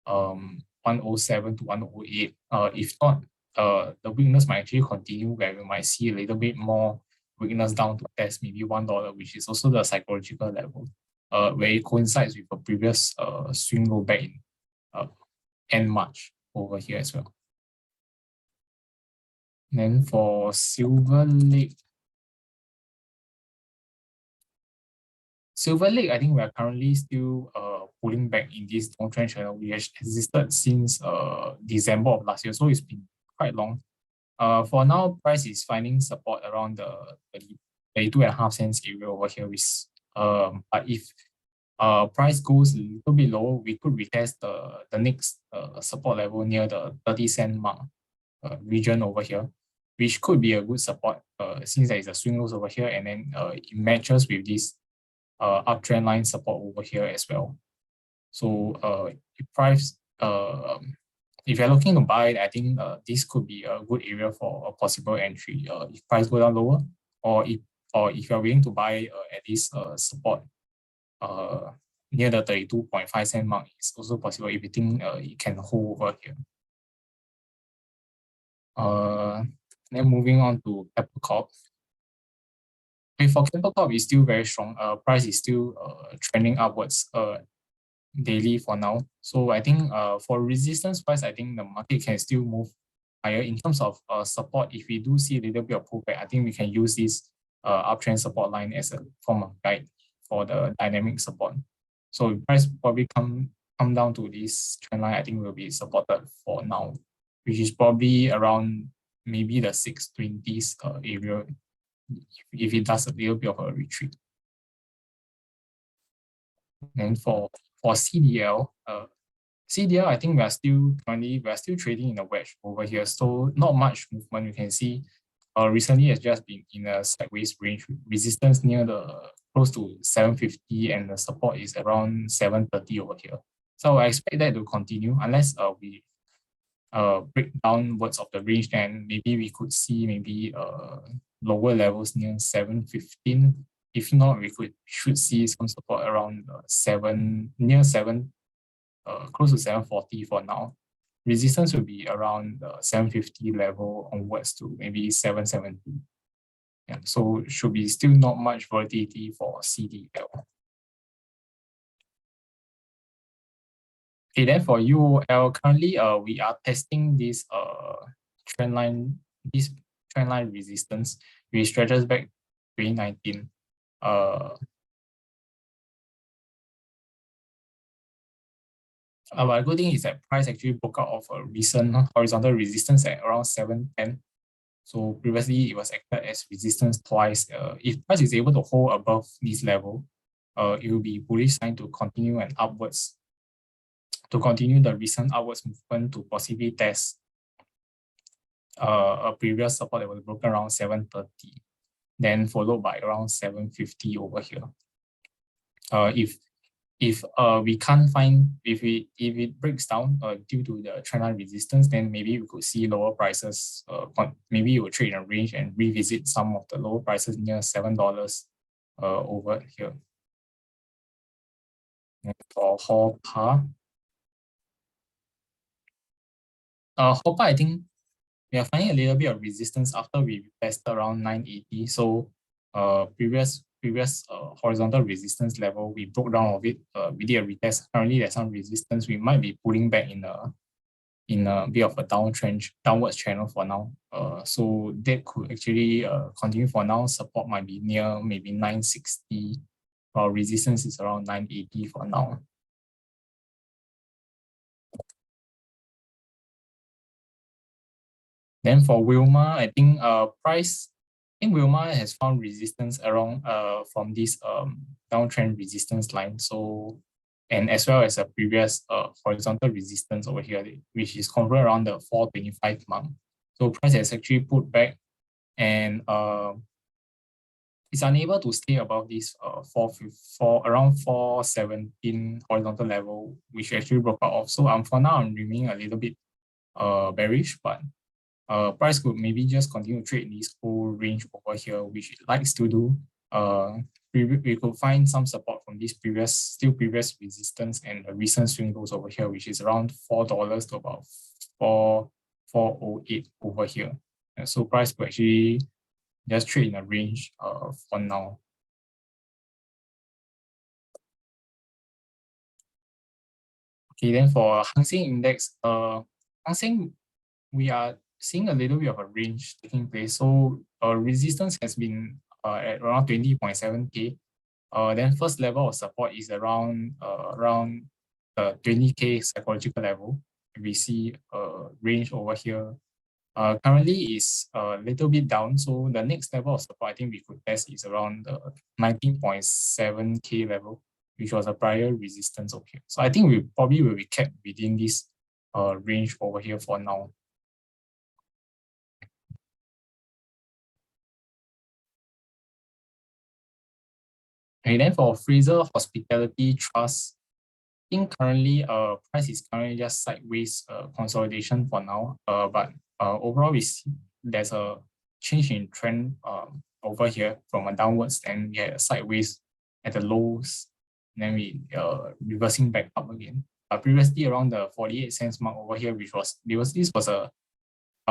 107 to 108. If not, the weakness might actually continue, where we might see a little bit more weakness down to test maybe $1, which is also the psychological level, where it coincides with a previous swing low back in end March over here as well. And then for Silverlake, I think we are currently still pulling back in this downtrend channel. We have existed since December of last year, so it's been quite long. For now, price is finding support around the 32.5 cents area over here. But if price goes a little bit lower, we could retest the next support level near the 30-cent mark region over here, which could be a good support since there is a swing lows over here, and then it matches with this uptrend line support over here as well. So if price, if you're looking to buy, I think this could be a good area for a possible entry if price go down lower, or if you're willing to buy at this support near the 32.5 cent mark, it's also possible if you think it can hold over here. Then moving on to Keppel Corp. Okay, for Keppel Corp, it's still very strong. Price is still trending upwards daily for now. So I think for resistance price, I think the market can still move higher. In terms of support, if we do see a little bit of pullback, I think we can use this uptrend support line as a form of guide for the dynamic support. So if price probably come down to this trend line, I think will be supported for now, which is probably around maybe the 620s area if it does a little bit of a retreat. And for CDL, I think we are still trading in a wedge over here, so not much movement. You can see recently it's just been in a sideways range, resistance near the close to 750, and the support is around 730 over here. So I expect that to continue unless we break downwards of the range, then maybe we could see maybe lower levels near 715. If not, we should see some support around close to 740 for now. Resistance will be around the 750 level onwards to maybe 770. Yeah, so should be still not much volatility for CDL. Okay, then for UOL, currently we are testing this trend line resistance, which stretches back 2019. But the good thing is that price actually broke out of a recent horizontal resistance at around 710. So previously it was acted as resistance twice. If price is able to hold above this level, it will be bullish sign to continue and upwards, to continue the recent upwards movement to possibly test a previous support that was broken around 730, then followed by around 750 over here. If if we can't find, if it breaks down due to the trendline resistance, then maybe we could see lower prices. Maybe it will trade in a range and revisit some of the lower prices near $7 over here. And for Hoppa, Hoppa, I think we are finding a little bit of resistance after we tested around 980. So previous horizontal resistance level, we broke down of it. We did a retest. Currently, there's some resistance. We might be pulling back in a bit of a downwards channel for now. So that could actually continue for now. Support might be near maybe 960, while resistance is around 980 for now. Then for Wilmar, I think Wilmar has found resistance around from this downtrend resistance line. So, and as well as a previous horizontal resistance over here, which is confirmed around the 425 mark. So price has actually put back and it's unable to stay above this around 417 horizontal level, which actually broke out of. So for now, I'm remaining a little bit bearish, but price could maybe just continue to trade in this whole range over here, which it likes to do. We could find some support from this previous resistance and a recent swing lows over here, which is around $4 to about 408 over here. So price could actually just trade in a range for now. Okay, then for Hang Seng Index, Hang Seng, we are seeing a little bit of a range taking place. So resistance has been at around 20.7K. Then first level of support is around the 20K psychological level. We see a range over here. Currently is a little bit down. So the next level of support I think we could test is around the 19.7K level, which was a prior resistance over here. So I think we probably will be kept within this range over here for now. And then for Fraser Hospitality Trust, I think currently price is currently just sideways consolidation for now. But overall we see there's a change in trend over here from a downwards, then we had a sideways at the lows, and then we reversing back up again. Previously around the 48 cents mark over here, this was a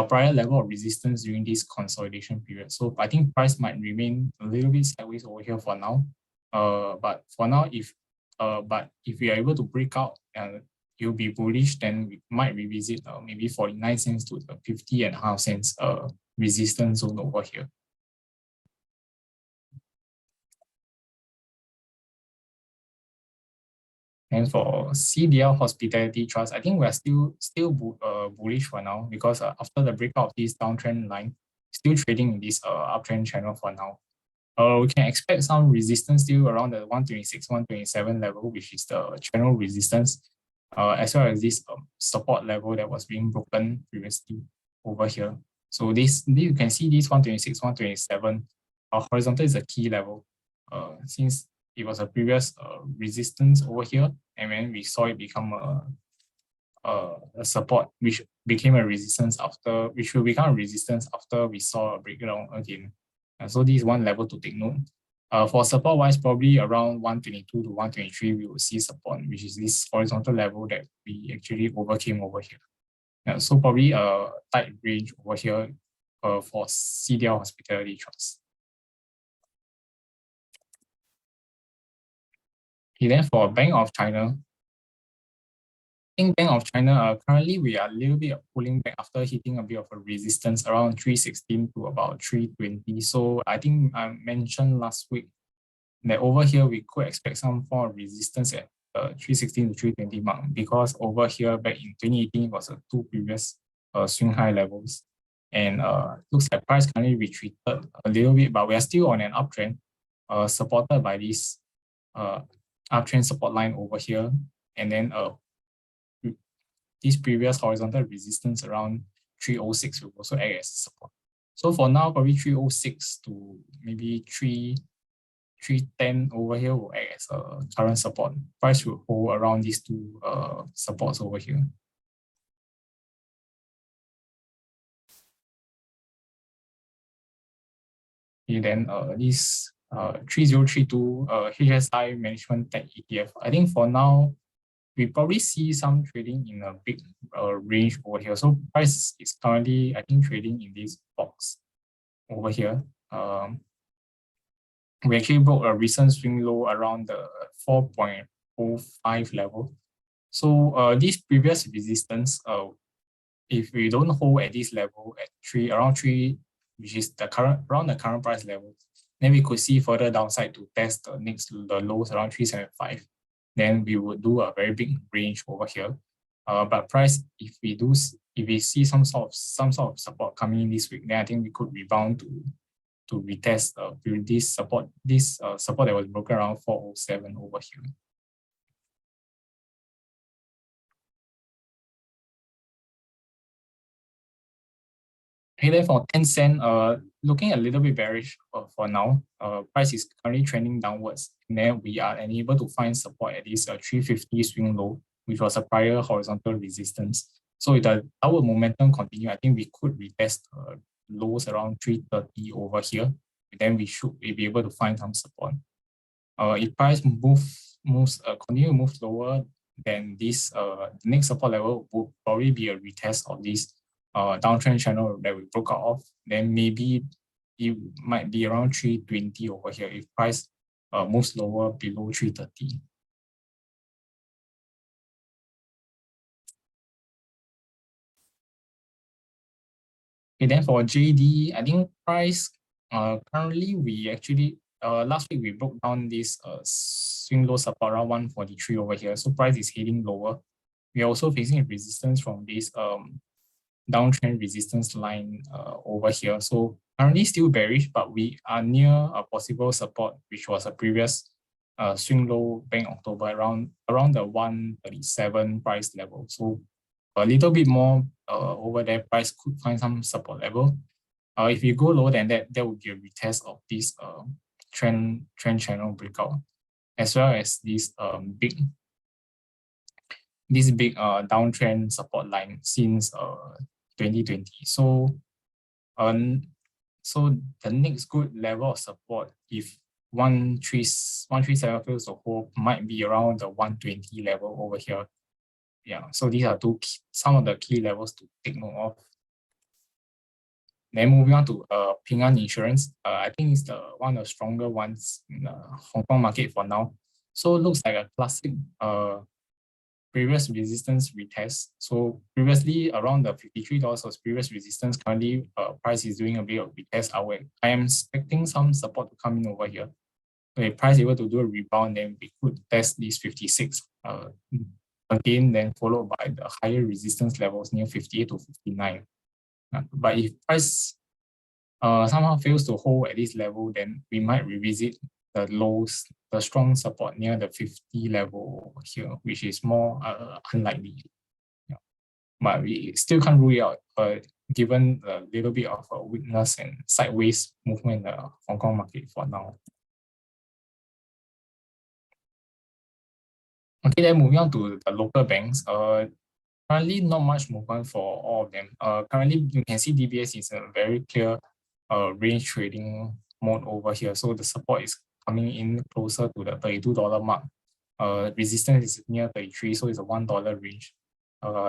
prior level of resistance during this consolidation period. So I think price might remain a little bit sideways over here for now. But for now, if we are able to break out and you'll be bullish, then we might revisit maybe 49 cents to the 50.5 cents resistance zone over here. And for CDL Hospitality Trust, I think we're still bullish for now because after the breakout of this downtrend line, still trading in this uptrend channel for now. We can expect some resistance still around the 126, 127 level, which is the channel resistance, as well as this support level that was being broken previously over here. So this you can see this 126, 127 horizontal is a key level, since it was a previous resistance over here, and then we saw it become a support, which became a resistance after, which will become a resistance after we saw a breakdown again. So this is one level to take note. For support wise, probably around 122 to 123, we will see support, which is this horizontal level that we actually overcame over here. So probably a tight range over here for CDL Hospitality Trust. Okay, then for Bank of China, I think Bank of China, currently we are a little bit pulling back after hitting a bit of a resistance around 316 to about 320. So I think I mentioned last week that over here we could expect some form of resistance at 316 to 320 mark, because over here back in 2018 was a two previous swing high levels, and looks like price currently retreated a little bit, but we are still on an uptrend, supported by this uptrend support line over here, and then this previous horizontal resistance around 306 will also act as support. So for now, probably 306 to maybe 310 over here will act as a current support. Price will hold around these two supports over here. Okay, then this 3032 HSI Management Tech ETF. I think for now, we probably see some trading in a big range over here. So price is currently, I think, trading in this box over here. We actually broke a recent swing low around the 4.05 level. So this previous resistance, if we don't hold at this level at around 3, which is around the current price level, then we could see further downside to test the lows around 375. Then we would do a very big range over here. But price, if we see some sort of support coming in this week, then I think we could rebound to retest this support that was broken around 407 over here. Okay, then for Tencent, looking a little bit bearish for now. Price is currently trending downwards, and then we are unable to find support at this 350 swing low, which was a prior horizontal resistance. So if the downward momentum continue, I think we could retest lows around 330 over here. Then we should be able to find some support. If price continue to move lower, then this next support level will probably be a retest of this downtrend channel that we broke out of. Then maybe it might be around 320 over here if price moves lower below 330. Okay, then for JD, I think price currently we actually last week we broke down this swing low support around 143 over here. So price is heading lower. We are also facing a resistance from this downtrend resistance line over here. So currently still bearish, but we are near a possible support, which was a previous swing low back in October around the 137 price level. So a little bit more over there, price could find some support level. If you go lower than that, there will be a retest of this trend channel breakout, as well as this big downtrend support line since 2020. So the next good level of support, if 137 fails to hold, might be around the 120 level over here. Yeah, so these are some of the key levels to take note of. Then moving on to Ping An Insurance, I think it's one of the stronger ones in the Hong Kong market for now. So it looks like a classic previous resistance retest. So previously around the $53 was previous resistance. Currently, price is doing a bit of retest. I am expecting some support to come in over here. So if price able to do a rebound, then we could test these 56 again, then followed by the higher resistance levels near 58 to 59. But if price somehow fails to hold at this level, then we might revisit the lows, the strong support near the 50 level here, which is more unlikely. Yeah. But we still can't rule it out, given a little bit of a weakness and sideways movement in the Hong Kong market for now. Okay, then moving on to the local banks. Currently, not much movement for all of them. Currently, you can see DBS is a very clear range trading mode over here. So the support is coming in closer to the $32 mark. Resistance is near 33, so it's a $1 range.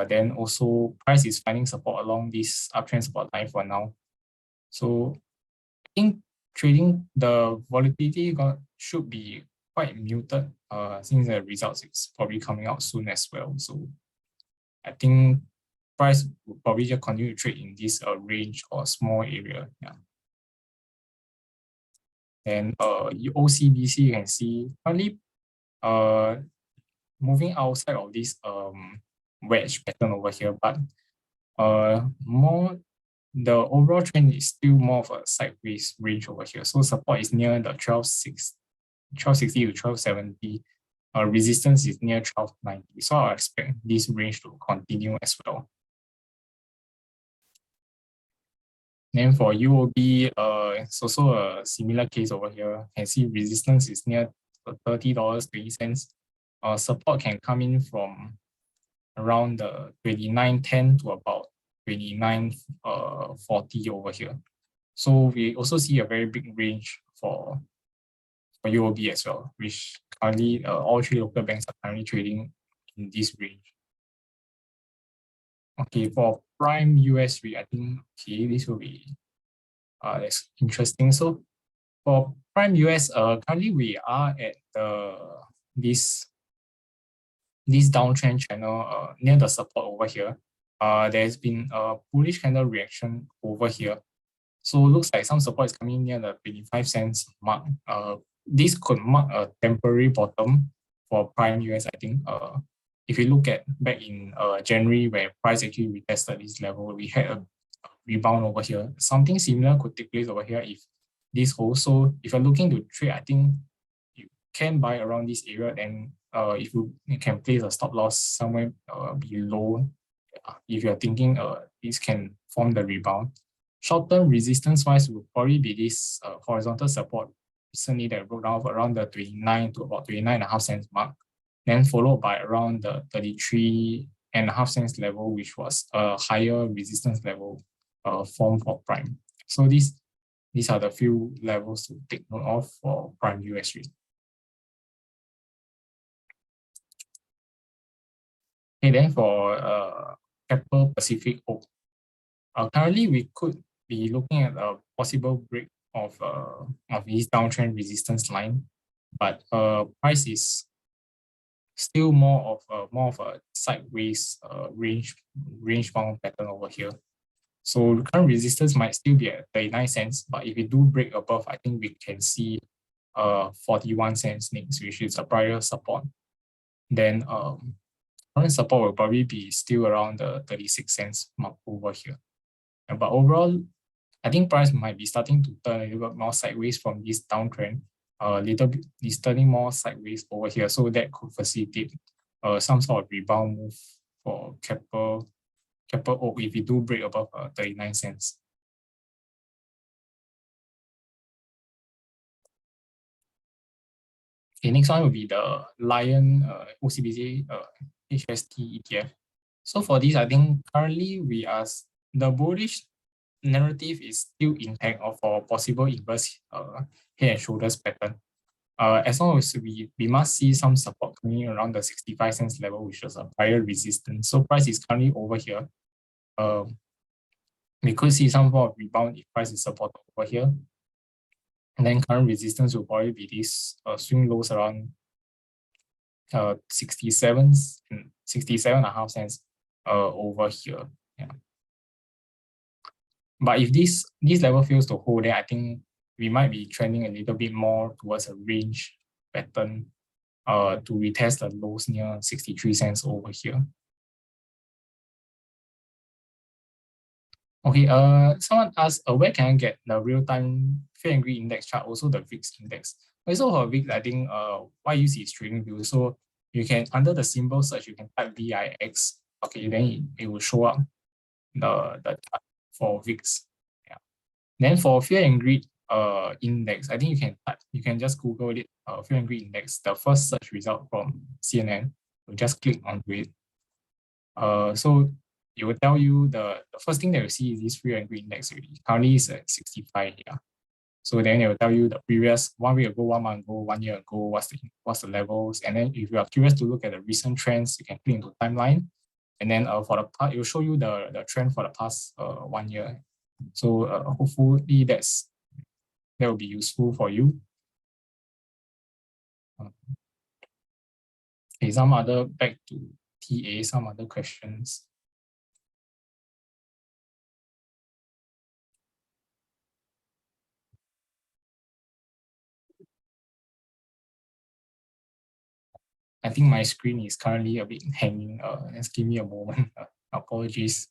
Then also price is finding support along this uptrend support line for now. So I think trading, the volatility should be quite muted since the results is probably coming out soon as well. So I think price will probably just continue to trade in this range or small area. Yeah. And OCBC, you can see currently moving outside of this wedge pattern over here, but the overall trend is still more of a sideways range over here. So support is near the 1260 to 1270. Resistance is near 1290. So I expect this range to continue as well. Then for UOB, it's also a similar case over here. You can see resistance is near $30.20. Support can come in from around the 29.10 to about 29.40 over here. So we also see a very big range for UOB as well, which currently all three local banks are currently trading in this range. Okay, for prime US REIT, I think this will be that's interesting. So for prime US, currently we are at this downtrend channel near the support over here. There's been a bullish candle reaction over here. So it looks like some support is coming near the 25 cents mark. This could mark a temporary bottom for prime US, I think. If you look at back in January where price actually retested this level, we had a rebound over here. Something similar could take place over here if this holds. So if you're looking to trade, I think you can buy around this area, and if you can place a stop loss somewhere below, if you're thinking this can form the rebound. Short-term resistance-wise will probably be this horizontal support recently that broke down around the 29 to about 29.5 cents mark, then followed by around the 33.5 cents level, which was a higher resistance level formed for prime. So these are the few levels to take note of for prime US REIT. Okay, then for Keppel Pacific Oak, currently we could be looking at a possible break of this downtrend resistance line, but price is still more of a sideways range bound pattern over here. So current resistance might still be at 39 cents, but if we do break above, I think we can see 41 cents next, which is a prior support. Then current support will probably be still around the 36 cents mark over here. But overall, I think price might be starting to turn a little bit more sideways from this downtrend. Little bit is turning more sideways over here, so that could facilitate some sort of rebound move for Keppel Oak if we do break above 39 cents. Okay, next one will be the Lion OCBC HST ETF. So for this, I think currently the bullish narrative is still intact of a possible inverse head and shoulders pattern. As long as we must see some support coming around the 65 cents level, which was a prior resistance. So price is currently over here. We could see some form of rebound if price is supported over here. And then current resistance will probably be this swing lows around 67.5 cents over here. Yeah. But if this level fails to hold, then I think we might be trending a little bit more towards a range pattern to retest the lows near 63 cents over here. Okay, someone asked, where can I get the real-time Fear and Greed index chart, also the VIX index? Okay, so for VIX, I think what I use is TradingView. So you can, under the symbol search, you can type VIX. Okay, then it will show up the chart for VIX. Yeah. Then for Fear and Greed index, I think you can just Google it, Fear and Greed index. The first search result from CNN, you just click onto it. So it will tell you the first thing that you see is this Fear and Greed index already. Currently is at 65 here. So then it will tell you the previous 1 week ago, 1 month ago, 1 year ago, what's the levels. And then if you are curious to look at the recent trends, you can click into timeline. And then for the part, it will show you the trend for the past 1 year. So hopefully that will be useful for you. Okay, back to TA, some other questions. I think my screen is currently a bit hanging. Just give me a moment. Apologies.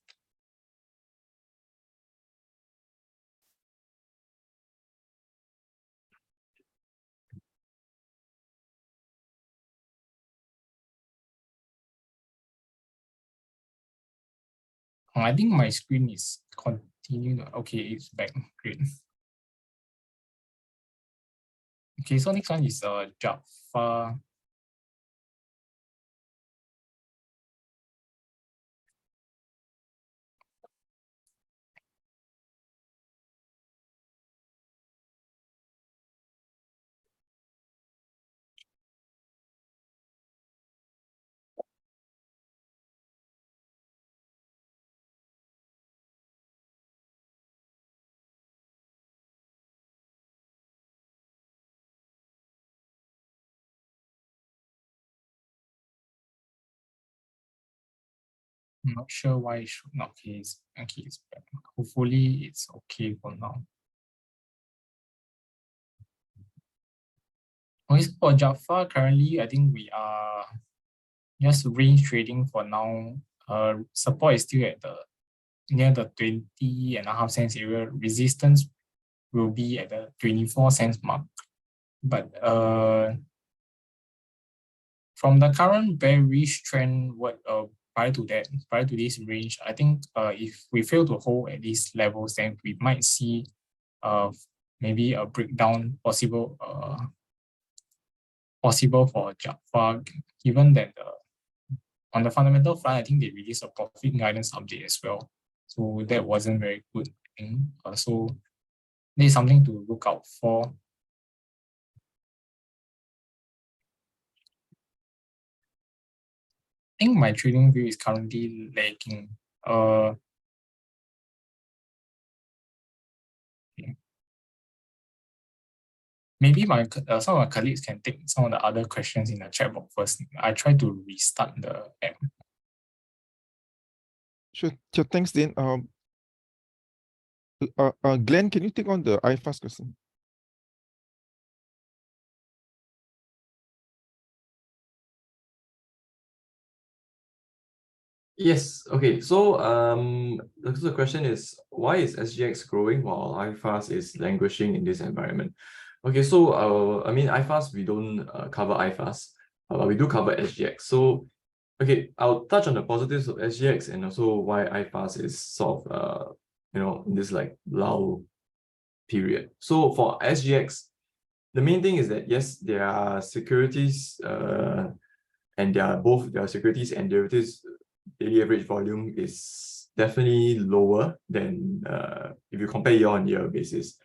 I think my screen is continuing. Okay, it's back. Great. Okay, so next one is Jaffa. I'm not sure why it should not. Okay, it's back. Hopefully it's okay for now. Okay, so for Jaffa, currently I think we are just range trading for now. Support is still at the near the 20.5 cents area. Resistance will be at the 24 cents mark. But from the current bearish trend, prior to this range, I think if we fail to hold at these levels, then we might see maybe a breakdown possible for Jaffa, given that on the fundamental front, I think they released a profit guidance update as well. So that wasn't very good. So there's something to look out for. I think my trading view is currently lagging. Maybe some of my colleagues can take some of the other questions in the chat box first. I try to restart the app. Sure, thanks, Dean. Glenn, can you take on the iFast question? Yes. Okay. So the question is, why is SGX growing while iFast is languishing in this environment? Okay. So I mean, iFast, we don't cover iFast, but we do cover SGX. So okay, I'll touch on the positives of SGX and also why iFast is sort of in this like lull period. So for SGX, the main thing is that yes, there are securities and both their securities and derivatives daily average volume is definitely lower than if you compare year-on-year basis.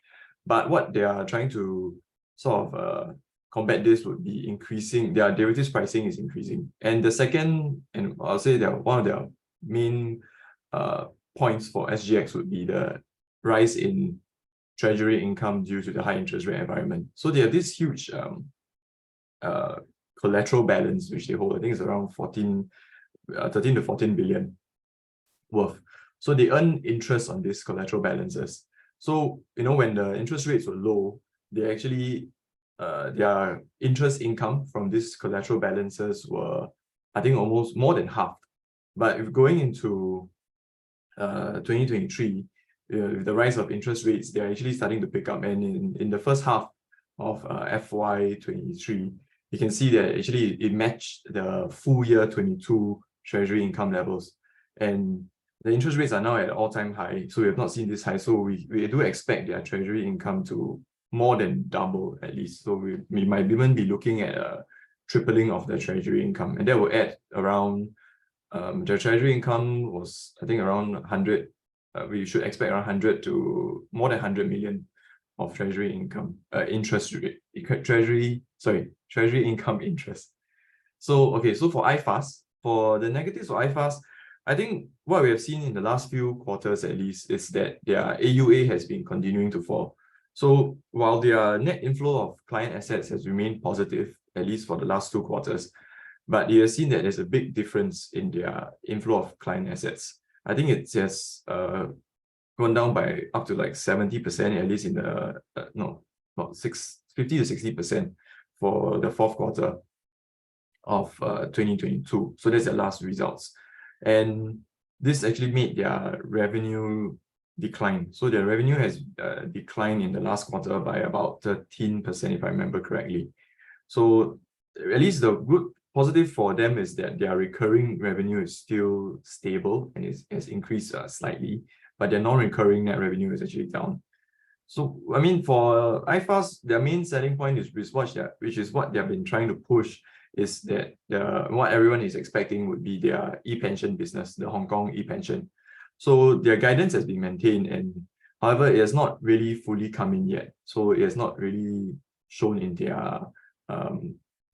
But what they are trying to sort of combat this would be increasing their derivatives pricing is increasing. And the second, and I'll say that one of their main points for SGX would be the rise in treasury income due to the high interest rate environment. So they have this huge collateral balance which they hold. I think it's around 13 to 14 billion worth. So they earn interest on these collateral balances. So when the interest rates were low, they actually their interest income from these collateral balances were, I think, almost more than half. But if going into 2023, with the rise of interest rates, they're actually starting to pick up. And in the first half of FY23, you can see that actually it matched the full year 22 treasury income levels. And the interest rates are now at all-time high. So we have not seen this high. So we do expect their treasury income to more than double at least. So we might even be looking at a tripling of the treasury income. And that will add around, their treasury income was, I think, around 100. We should expect around 100 to more than 100 million of treasury income, treasury income interest. So, okay, so for iFast, for the negatives for iFast, I think what we have seen in the last few quarters at least is that their AUA has been continuing to fall. So while their net inflow of client assets has remained positive, at least for the last 2 quarters, but you have seen that there's a big difference in their inflow of client assets. I think it has gone down by up to like 70%, at least in the, 50 to 60% for the 4th quarter of 2022. So that's the last results. And this actually made their revenue decline. So their revenue has declined in the last quarter by about 13%, if I remember correctly. So at least the good positive for them is that their recurring revenue is still stable and has increased slightly, but their non-recurring net revenue is actually down. So I mean, for iFAST, their main selling point is which is what they have been trying to push, is that what everyone is expecting would be their e-pension business, the Hong Kong e-pension. So their guidance has been maintained, and however, it has not really fully come in yet. So it has not really shown in their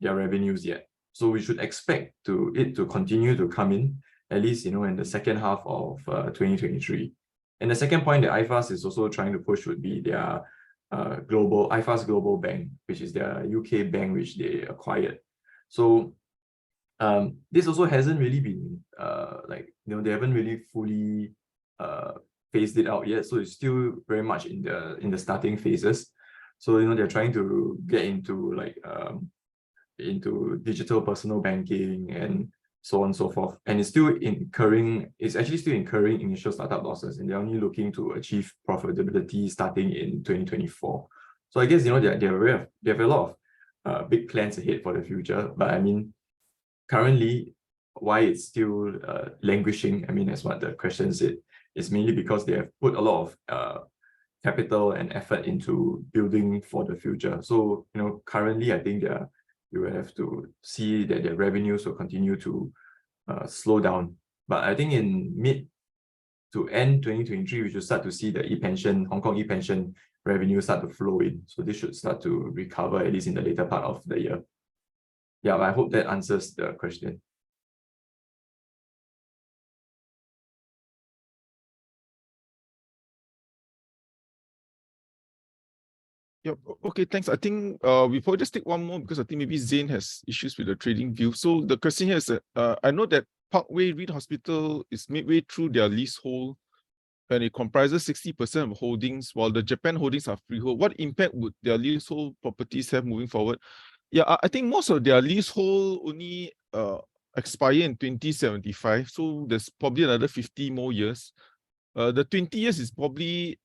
revenues yet. So we should expect it to continue to come in, at least in the second half of 2023. And the second point that iFAST is also trying to push would be their iFAST Global Bank, which is their UK bank which they acquired. So this also hasn't really been they haven't really fully phased it out yet. So it's still very much in the starting phases. So they're trying to get into into digital personal banking and so on and so forth. And it's actually still incurring initial startup losses, and they're only looking to achieve profitability starting in 2024. So I guess they have a lot of big plans ahead for the future. But I mean, currently, why it's still languishing, I mean, as what the question said, is mainly because they have put a lot of capital and effort into building for the future. So currently, I think you will have to see that their revenues will continue to slow down. But I think in mid to end 2023, we should start to see the Hong Kong e-pension revenue start to flow in. So this should start to recover, at least in the later part of the year. Yeah, I hope that answers the question. Yep. Okay, thanks. I think we probably just take one more, because I think maybe Zain has issues with the trading view. So the question here is that I know that Parkway REIT Hospital is midway through their leasehold, and it comprises 60% of holdings, while the Japan holdings are freehold. What impact would their leasehold properties have moving forward? Yeah, I think most of their leasehold only expire in 2075. So there's probably another 50 more years. The 20 years is probably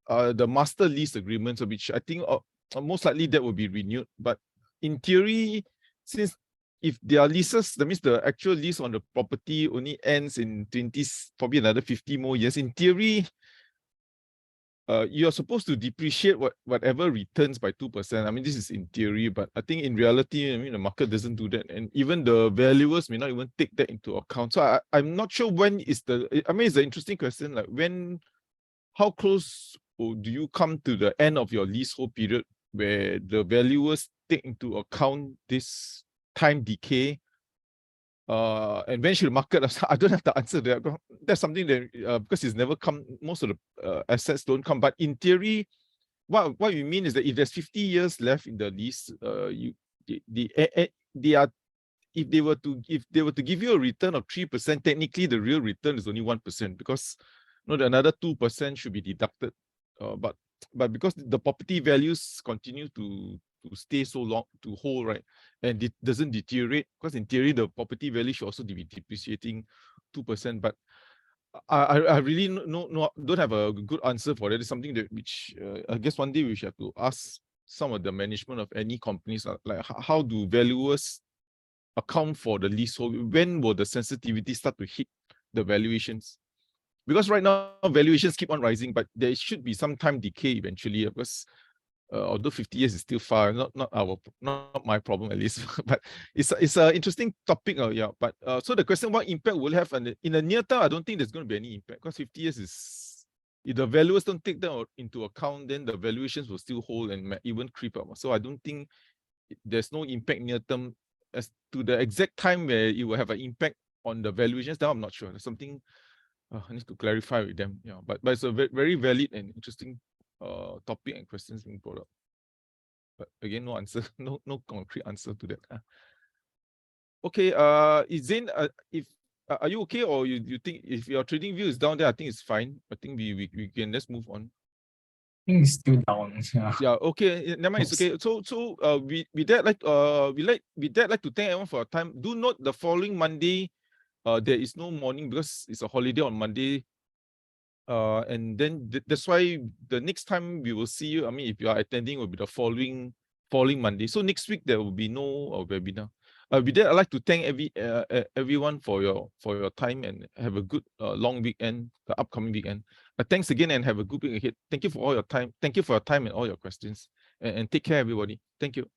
the master lease agreements, which I think most likely that will be renewed. But in theory, since if their leases, that means the actual lease on the property only ends in probably another 50 more years, in theory, you're supposed to depreciate whatever returns by 2%. I mean, this is in theory, but I think in reality, I mean, the market doesn't do that. And even the valuers may not even take that into account. So I'm not sure when is I mean, it's an interesting question, like how close do you come to the end of your leasehold period where the valuers take into account this time decay? And when should the market? I don't have the answer there. That's something that because it's never come. Most of the assets don't come. But in theory, what we mean is that if there's 50 years left in the lease, if they were to give you a return of 3%, technically the real return is only 1%, because another 2% should be deducted. But because the property values continue to stay so long, to hold, right, and it doesn't deteriorate, because in theory the property value should also be depreciating 2%. But I really don't have a good answer for that. It's something that which I guess one day we should have to ask some of the management of any companies, like how do valuers account for the leasehold? When will the sensitivity start to hit the valuations? Because right now valuations keep on rising, but there should be some time decay eventually, because although 50 years is still far, not my problem at least. But it's an interesting topic. Yeah. But so the question, what impact will it have in the near term? I don't think there's going to be any impact, because 50 years is, if the valuers don't take that into account, then the valuations will still hold and might even creep up. So I don't think there's no impact near term. As to the exact time where it will have an impact on the valuations, now I'm not sure. There's something I need to clarify with them. Yeah, but it's a very valid and interesting topic and questions being brought up. But again, no answer, no concrete answer to that. Okay, Zain, are you okay, or you think if your trading view is down there, I think it's fine. I think we can just move on. I think it's still down. Yeah. Okay. Never mind. It's okay. So with that, like to thank everyone for your time. Do note the following Monday, there is no morning because it's a holiday on Monday. And then that's why the next time we will see you, I mean, if you are attending, will be the following Monday. So next week there will be no webinar. With that, I'd like to thank everyone for your time, and have a good long weekend, the upcoming weekend. Thanks again, and have a good week ahead. Thank you for all your time. Thank you for your time and all your questions. And take care, everybody. Thank you.